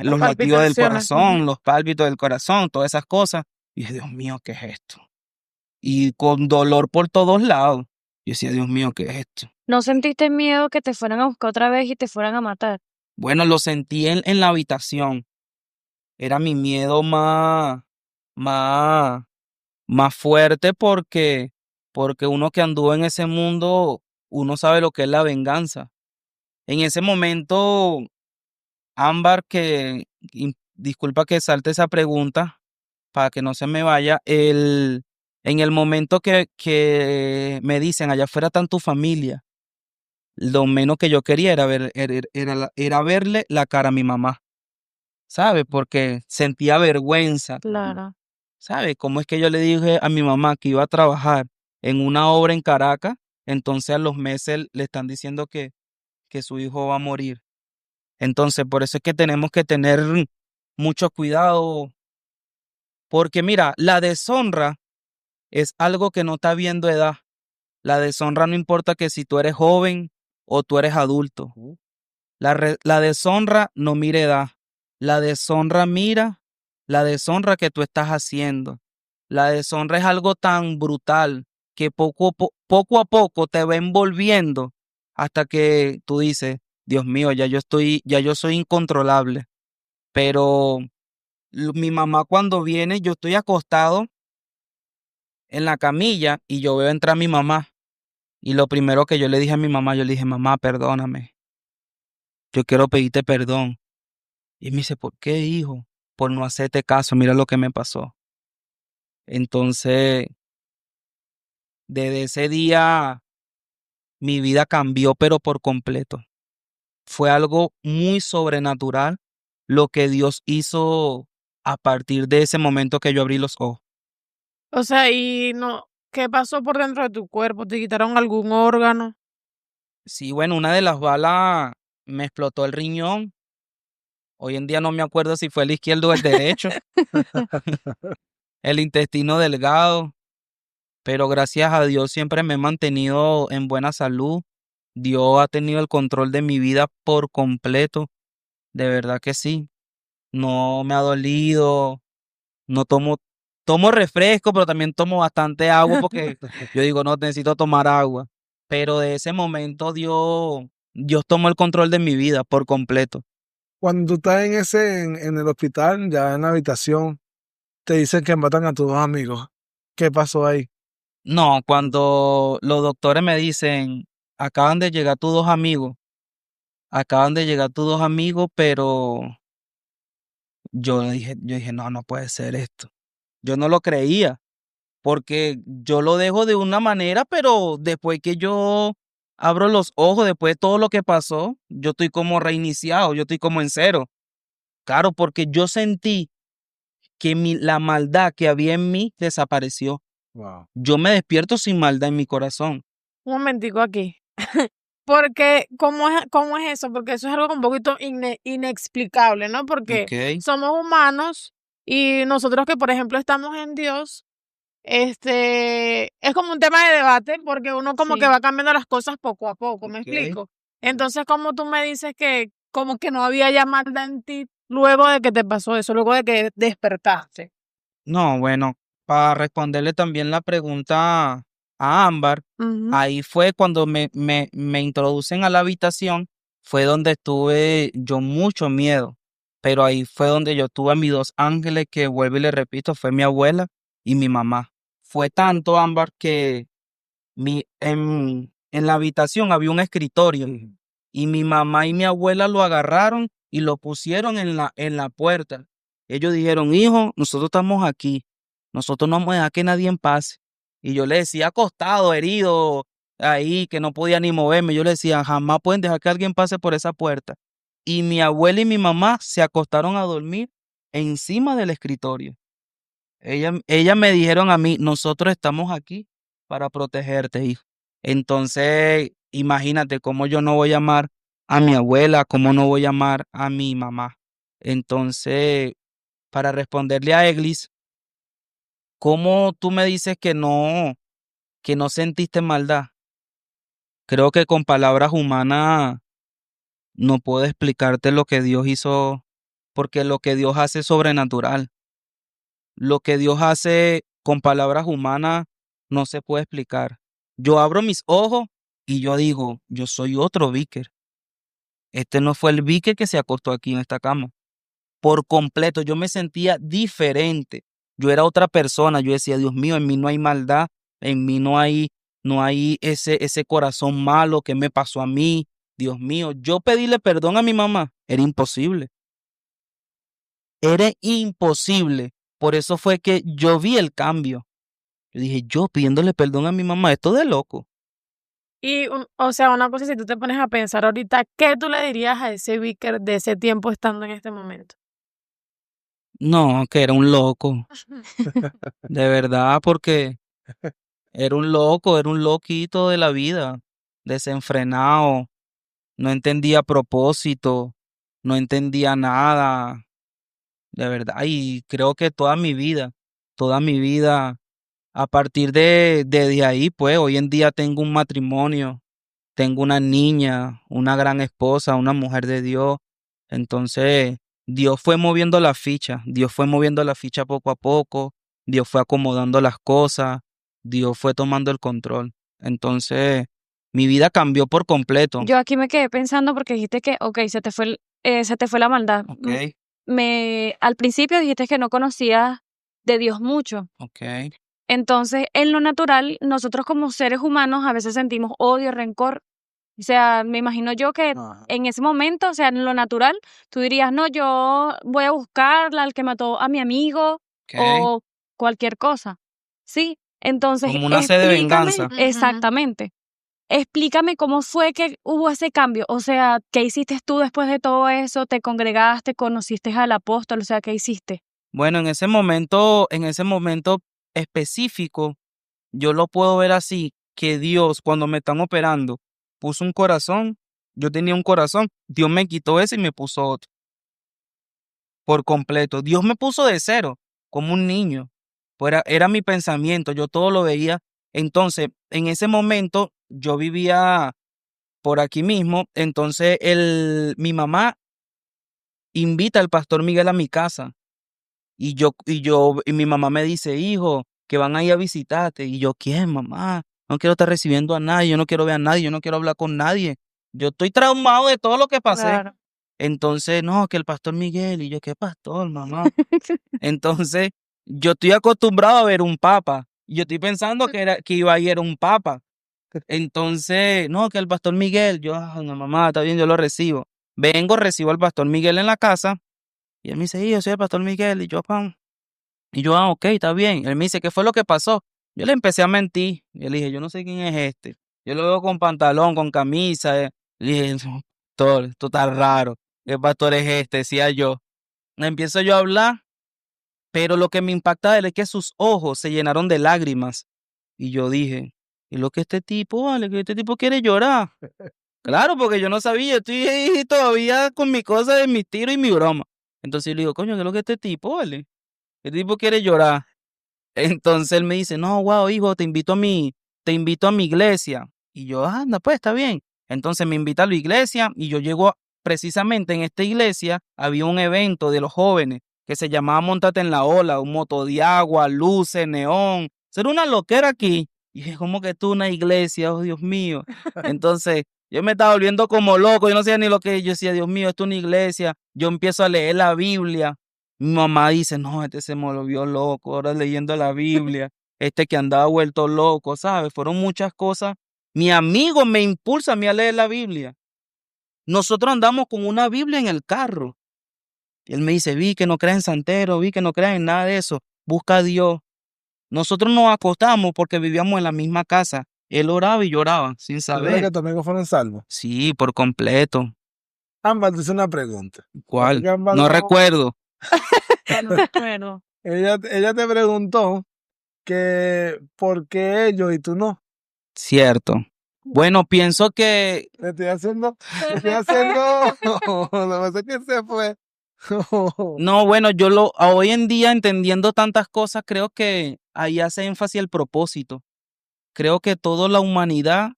los latidos del palpitaciones. corazón, los pálpitos del corazón, todas esas cosas. Y dije, Dios mío, ¿qué es esto? Y con dolor por todos lados. Yo decía, Dios mío, ¿qué es esto? ¿No sentiste miedo que te fueran a buscar otra vez y te fueran a matar? Bueno, lo sentí en la habitación. Era mi miedo más, más fuerte porque uno que anduvo en ese mundo, uno sabe lo que es la venganza. En ese momento, Ámbar, disculpa que salte esa pregunta para que no se me vaya, en el momento que me dicen, allá afuera está tu familia, lo menos que yo quería era verle la cara a mi mamá, ¿sabes? Porque sentía vergüenza. Claro. ¿Sabe? ¿Cómo es que yo le dije a mi mamá que iba a trabajar en una obra en Caracas? Entonces a los meses le están diciendo que su hijo va a morir. Entonces por eso es que tenemos que tener mucho cuidado. Porque mira, la deshonra es algo que no está viendo edad. La deshonra no importa que si tú eres joven o tú eres adulto. La deshonra no mira edad. La deshonra mira la deshonra que tú estás haciendo. La deshonra es algo tan brutal que poco a poco te va envolviendo hasta que tú dices, Dios mío, ya yo soy incontrolable. Pero mi mamá cuando viene, yo estoy acostado en la camilla y yo veo entrar a mi mamá. Y lo primero que yo le dije a mi mamá, yo le dije, mamá, perdóname. Yo quiero pedirte perdón. Y me dice, ¿por qué, hijo? Por no hacerte caso, mira lo que me pasó. Entonces, desde ese día, mi vida cambió, pero por completo. Fue algo muy sobrenatural lo que Dios hizo a partir de ese momento que yo abrí los ojos. O sea, y no, ¿Qué pasó por dentro de tu cuerpo? ¿Te quitaron algún órgano? Sí, bueno, una de las balas me explotó el riñón. Hoy en día no me acuerdo si fue el izquierdo o el derecho, el intestino delgado, pero gracias a Dios siempre me he mantenido en buena salud. Dios ha tenido el control de mi vida por completo, de verdad que sí. No me ha dolido, no tomo refresco, pero también tomo bastante agua porque yo digo, no, necesito tomar agua. Pero de ese momento Dios tomó el control de mi vida por completo. Cuando tú estás en el hospital, ya en la habitación, te dicen que matan a tus dos amigos. ¿Qué pasó ahí? No, cuando los doctores me dicen, acaban de llegar tus dos amigos, acaban de llegar tus dos amigos, pero yo dije, no, no puede ser esto. Yo no lo creía, porque yo lo dejo de una manera, pero después que yo abro los ojos, después de todo lo que pasó, yo estoy como reiniciado, yo estoy como en cero. Claro, porque yo sentí que la maldad que había en mí desapareció. Wow. Yo me despierto sin maldad en mi corazón. Un momentico aquí. Porque, cómo es eso? Porque eso es algo un poquito inexplicable, ¿no? Porque Ok, somos humanos y nosotros que, por ejemplo, estamos en Dios, es como un tema de debate porque uno como que Sí. va cambiando las cosas poco a poco, ¿me ok. explico? Entonces, como tú me dices que como que no había ya maldad en ti luego de que te pasó eso, luego de que despertaste. No, bueno, para responderle también la pregunta a Ámbar, Ujú. ahí fue cuando me introducen a la habitación, fue donde tuve yo mucho miedo, pero ahí fue donde yo tuve a mis dos ángeles, que vuelvo y le repito, fue mi abuela y mi mamá. Fue tanto, Ámbar, que en la habitación había un escritorio y mi mamá y mi abuela lo agarraron y lo pusieron en la puerta. Ellos dijeron, hijo, nosotros estamos aquí, nosotros no vamos a dejar que nadie pase. Y yo le decía, acostado, herido, ahí, que no podía ni moverme. Yo le decía, jamás pueden dejar que alguien pase por esa puerta. Y mi abuela y mi mamá se acostaron a dormir encima del escritorio. Ellas me dijeron a mí, nosotros estamos aquí para protegerte, hijo. Entonces, imagínate cómo yo no voy a llamar a mi abuela, cómo no voy a llamar a mi mamá. Entonces, para responderle a Eglis, ¿cómo tú me dices que no sentiste maldad? Creo que con palabras humanas no puedo explicarte lo que Dios hizo, porque lo que Dios hace es sobrenatural. Lo que Dios hace con palabras humanas no se puede explicar. Yo abro mis ojos y yo digo, yo soy otro Víker. Este no fue el Víker que se acostó aquí en esta cama. Por completo, yo me sentía diferente. Yo era otra persona. Yo decía, Dios mío, en mí no hay maldad, en mí no hay ese corazón malo que me pasó a mí. Dios mío, yo pedirle perdón a mi mamá era imposible. Era imposible. Por eso fue que yo vi el cambio. Yo dije, yo pidiéndole perdón a mi mamá, esto de loco. Y, o sea, una cosa, si tú te pones a pensar ahorita, ¿qué tú le dirías a ese Vicker de ese tiempo estando en este momento? No, que era un loco, de verdad, porque era un loquito de la vida, desenfrenado, no entendía propósito, no entendía nada, de verdad. Y creo que toda mi vida, a partir de ahí, pues hoy en día tengo un matrimonio, tengo una niña, una gran esposa, una mujer de Dios. Entonces, Dios fue moviendo la ficha poco a poco, Dios fue acomodando las cosas, Dios fue tomando el control. Entonces, mi vida cambió por completo. Yo aquí me quedé pensando porque dijiste que, ok, se te fue la maldad. Ok, Al principio dijiste que no conocías de Dios mucho. ok. Entonces, en lo natural, nosotros como seres humanos a veces sentimos odio, rencor. O sea, me imagino yo que Ajá. en ese momento, o sea, en lo natural, tú dirías, no, yo voy a buscar al que mató a mi amigo Ok. o cualquier cosa. Sí, entonces Como una sed de explícame venganza. Ujú. exactamente. Explícame cómo fue que hubo ese cambio. O sea, ¿qué hiciste tú después de todo eso? ¿Te congregaste, conociste al apóstol? O sea, ¿qué hiciste? Bueno, en ese momento específico, yo lo puedo ver así, que Dios cuando me están operando puso un corazón, yo tenía un corazón, Dios me quitó ese y me puso otro por completo. Dios me puso de cero, como un niño. Pues era mi pensamiento, yo todo lo veía. Entonces, en ese momento, yo vivía por aquí mismo, entonces mi mamá invita al pastor Miguel a mi casa y mi mamá me dice, hijo, que van a ir a visitarte. Y yo, ¿quién, mamá? No quiero estar recibiendo a nadie, yo no quiero ver a nadie, yo no quiero hablar con nadie. Yo estoy traumado de todo lo que pasé. Claro. Entonces, no, que el pastor Miguel, y yo, ¿qué pastor, mamá? Entonces, yo estoy acostumbrado a ver un papa, y yo estoy pensando que iba a ir un papa. Entonces, no, que el pastor Miguel, yo, no, mamá, está bien, yo lo recibo. Vengo, recibo al pastor Miguel en la casa, y él me dice, yo soy el pastor Miguel, y yo, pam. Y yo, ok, está bien. Él me dice, ¿qué fue lo que pasó? Yo le empecé a mentir. Y le dije, yo no sé quién es este. Yo lo veo con pantalón, con camisa. Le dije, no, pastor, esto está raro. ¿Qué pastor es este? Decía yo. Empiezo yo a hablar, pero lo que me impacta de él es que sus ojos se llenaron de lágrimas. Y yo dije, ¿y lo que este tipo, vale? Que este tipo quiere llorar. Claro, porque yo no sabía, yo estoy ahí todavía con mi cosa de mi tiro y mi broma. Entonces yo le digo, coño, ¿qué es lo que este tipo, vale? Este tipo quiere llorar. Entonces él me dice, no, wow, hijo, te invito a mi iglesia. Y yo, anda, pues, está bien. Entonces me invita a la iglesia y yo llego precisamente en esta iglesia, había un evento de los jóvenes que se llamaba Móntate en la Ola, un moto de agua, luces, neón. Eso era una loquera aquí. Y dije, ¿cómo que tú una iglesia? Oh, Dios mío. Entonces yo me estaba volviendo como loco, yo no sabía ni lo que yo decía, Dios mío, esto es una iglesia. Yo empiezo a leer la Biblia. Mi mamá dice, no, este se me volvió loco, ahora leyendo la Biblia, este que andaba vuelto loco, ¿sabes? Fueron muchas cosas. Mi amigo me impulsa a mí a leer la Biblia. Nosotros andamos con una Biblia en el carro. Y él me dice, vi que no creas en santero, vi que no creas en nada de eso, busca a Dios. Nosotros nos acostamos porque vivíamos en la misma casa. Él oraba y lloraba, sin ¿Tú crees saber. que tus amigos fueron salvos? Sí, por completo. Ámbar te hizo una pregunta. ¿Cuál? Porque Ámbar No recuerdo. No recuerdo. ella te preguntó que por qué ellos y tú no. Cierto. Bueno, pienso que Le estoy haciendo. Lo que pasa es que se fue. no, bueno, hoy en día entendiendo tantas cosas, creo que ahí hace énfasis el propósito. Creo que toda la humanidad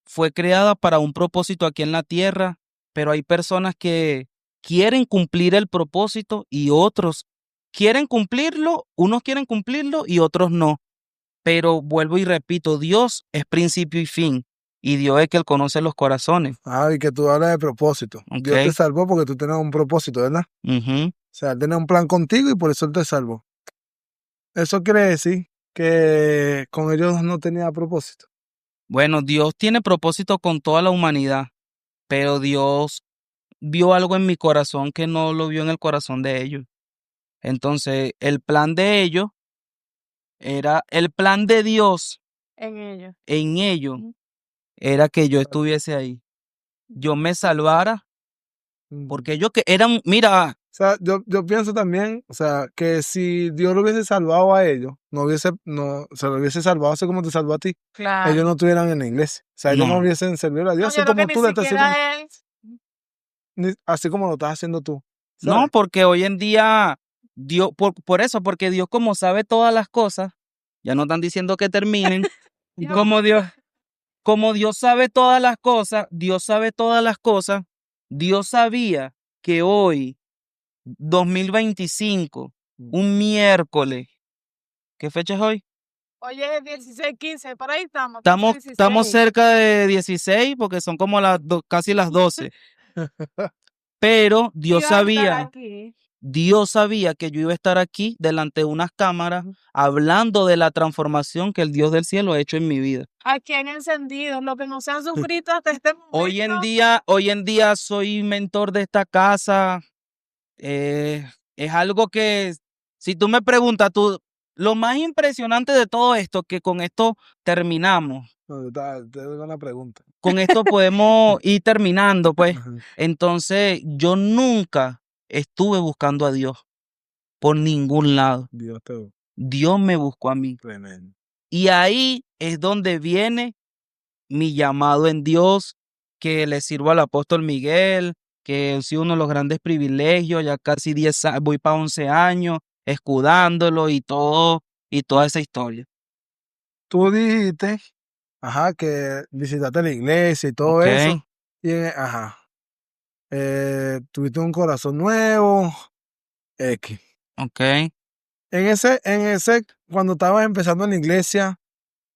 fue creada para un propósito aquí en la tierra, pero hay personas que quieren cumplir el propósito y otros quieren cumplirlo, unos quieren cumplirlo y otros no. Pero vuelvo y repito, Dios es principio y fin, y Dios es que Él conoce los corazones. Y que tú hablas de propósito. Dios te Ok. salvó porque tú tenías un propósito, ¿verdad? Ujú. O sea, Él tenía un plan contigo y por eso Él te salvó. Eso quiere decir que con ellos no tenía propósito. Bueno, Dios tiene propósito con toda la humanidad, pero Dios vio algo en mi corazón que no lo vio en el corazón de ellos. Entonces, el plan de ellos el plan de Dios En ellos. en ellos Ujú. era que yo estuviese ahí. Yo me salvara, porque ellos que eran, mira, O sea, yo pienso también, o sea, que si Dios lo hubiese salvado a ellos, se lo hubiese salvado así como te salvó a ti, Claro. ellos no estuvieran en la iglesia. O sea, ellos no no, hubiesen servido a No, Dios, yo así creo que como ni tú le estás haciendo, siquiera él. así como lo estás haciendo tú. no, ¿Sabes? porque hoy en día, Dios, por eso, porque Dios como sabe todas las cosas, ya no están diciendo que terminen, Ya. como Dios sabe todas las cosas, Dios sabía que hoy, 2025, un miércoles, ¿qué fecha es hoy? Oye, 16, 15, por ahí estamos. Estamos 16. cerca de 16 porque son como casi las 12. Pero Y vas a estar aquí. Dios sabía que yo iba a estar aquí delante de unas cámaras hablando de la transformación que el Dios del cielo ha hecho en mi vida. Aquí en encendido, los que no se han suscrito hasta este momento. Hoy en día soy mentor de esta casa. Es algo que, si tú me preguntas, lo más impresionante de todo esto, que con esto terminamos, No, te doy una pregunta. con esto podemos ir terminando, pues. Ajá. Entonces, yo nunca estuve buscando a Dios por ningún lado. Dios te Dios me buscó a mí. tremendo. Y ahí es donde viene mi llamado en Dios, que le sirvo al apóstol Miguel, que ha sido uno de los grandes privilegios, ya casi 10 años, voy para 11 años, escudándolo y todo, y toda esa historia. Tú dijiste, ajá, que visitaste la iglesia y todo Ok, eso. Y, ajá, tuviste un corazón nuevo, X. ok. Cuando estabas empezando en la iglesia,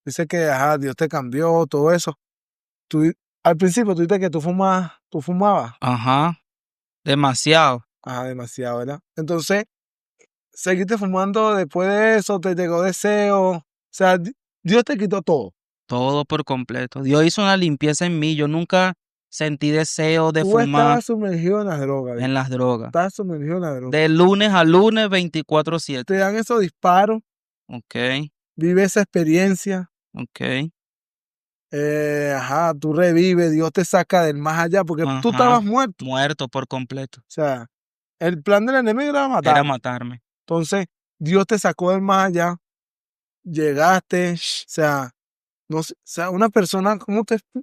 dice que, ajá, Dios te cambió, todo eso. Tú, al principio tú dijiste que tú fumabas, Ajá, demasiado, ajá, demasiado, ¿verdad? Entonces, seguiste fumando después de eso, te llegó deseo, o sea, Dios te quitó todo. todo por completo. Dios hizo una limpieza en mí. Yo nunca sentí deseo de Tú fumar estabas sumergido en las drogas, en ¿viste? las drogas. Estabas sumergido en las drogas. De lunes a lunes, 24/7. Te dan esos disparos, Ok, vive esa experiencia, ok. ajá, tú revives, Dios te saca del más allá, porque tú estabas Ajá, muerto. muerto por completo. O sea, el plan del enemigo era Era matar. matarme. Entonces, Dios te sacó del más allá, llegaste, o sea, no sé, o sea, una persona,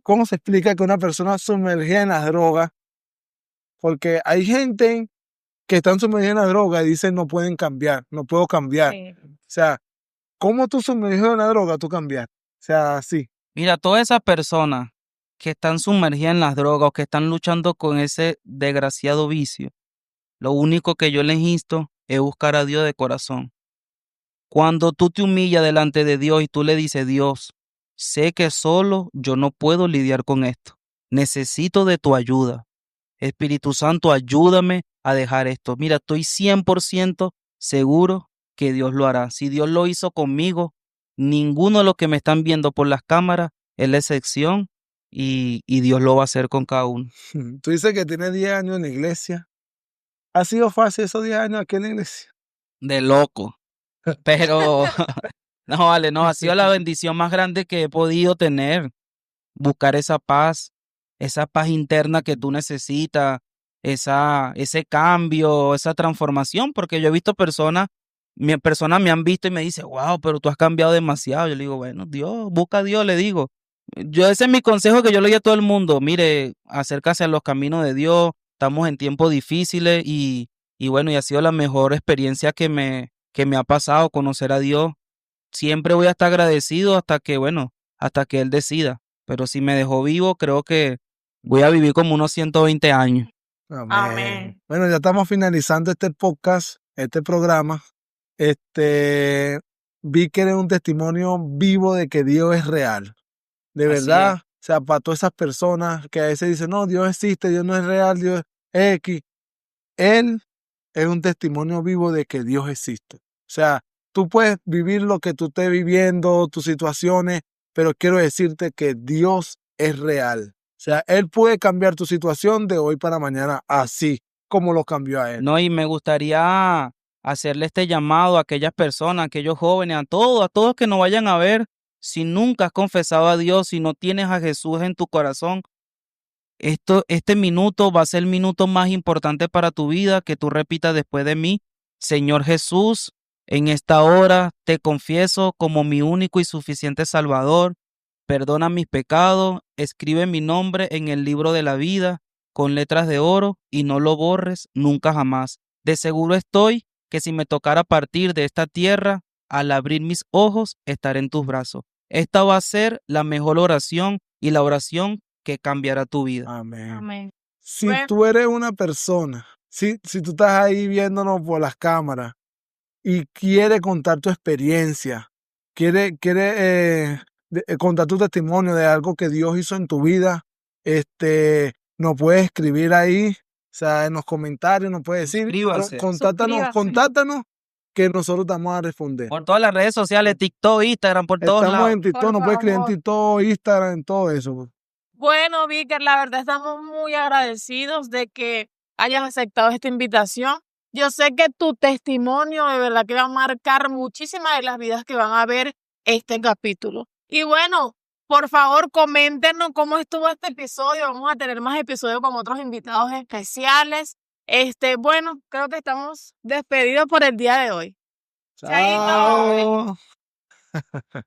¿cómo se explica que una persona sumergida en las drogas? Porque hay gente que están sumergidas en la droga y dicen no pueden cambiar, no puedo cambiar. Sí. O sea, ¿cómo tú sumergido en la droga tú cambiar? O sea, sí. Mira, todas esas personas que están sumergidas en las drogas o que están luchando con ese desgraciado vicio, lo único que yo les insto es buscar a Dios de corazón. Cuando tú te humillas delante de Dios y tú le dices, Dios, sé que solo yo no puedo lidiar con esto. Necesito de tu ayuda. Espíritu Santo, ayúdame a dejar esto. Mira, estoy 100% seguro que Dios lo hará. Si Dios lo hizo conmigo, ninguno de los que me están viendo por las cámaras es la excepción y Dios lo va a hacer con cada uno. Tú dices que tienes 10 años en la iglesia. ¿Ha sido fácil esos 10 años aquí en la iglesia? De loco. Pero no, vale, no, ha sido la bendición más grande que he podido tener. Buscar esa paz interna que tú necesitas, ese cambio, esa transformación, porque yo he visto personas me han visto y me dicen, wow, pero tú has cambiado demasiado. Yo le digo, bueno, Dios, busca a Dios, le digo. Ese es mi consejo que yo le doy a todo el mundo. Mire, acércase a los caminos de Dios, estamos en tiempos difíciles y bueno, y ha sido la mejor experiencia que me ha pasado conocer a Dios. Siempre voy a estar agradecido hasta que Él decida. Pero si me dejó vivo, creo que voy a vivir como unos 120 años. Amén. Amén. Bueno, ya estamos finalizando este podcast, este programa. Vi que eres un testimonio vivo de que Dios es real. De Así verdad, es. o sea, para todas esas personas que a veces dicen, no, Dios existe, Dios no es real, Dios es X. Él es un testimonio vivo de que Dios existe. O sea, tú puedes vivir lo que tú estés viviendo, tus situaciones, pero quiero decirte que Dios es real. O sea, Él puede cambiar tu situación de hoy para mañana así como lo cambió a Él. No, y me gustaría hacerle este llamado a aquellas personas, a aquellos jóvenes, a todos que nos vayan a ver. Si nunca has confesado a Dios, si no tienes a Jesús en tu corazón, este minuto va a ser el minuto más importante para tu vida, que tú repitas después de mí, Señor Jesús, en esta hora te confieso como mi único y suficiente Salvador. Perdona mis pecados, escribe mi nombre en el libro de la vida con letras de oro y no lo borres nunca jamás. De seguro estoy que si me tocara partir de esta tierra, al abrir mis ojos estaré en tus brazos. Esta va a ser la mejor oración y la oración que cambiará tu vida. Amén. Amén. Si Bueno. tú eres una persona, si tú estás ahí viéndonos por las cámaras y quiere contar tu experiencia, quiere contar tu testimonio de algo que Dios hizo en tu vida, nos puedes escribir ahí, o sea, en los comentarios nos puedes decir, Suscríbanse. Suscríbase. contáctanos que nosotros te vamos a responder. Por todas las redes sociales, TikTok, Instagram, por todos Estamos lados. en TikTok, Por nos puedes escribir en favor. TikTok, Instagram, en todo eso. Bueno, Víker, la verdad estamos muy agradecidos de que hayas aceptado esta invitación. Yo sé que tu testimonio de verdad que va a marcar muchísimas de las vidas que van a ver este capítulo. Y bueno, por favor, coméntenos cómo estuvo este episodio. Vamos a tener más episodios con otros invitados especiales. Bueno, creo que estamos despedidos por el día de hoy. Chaito. Chao.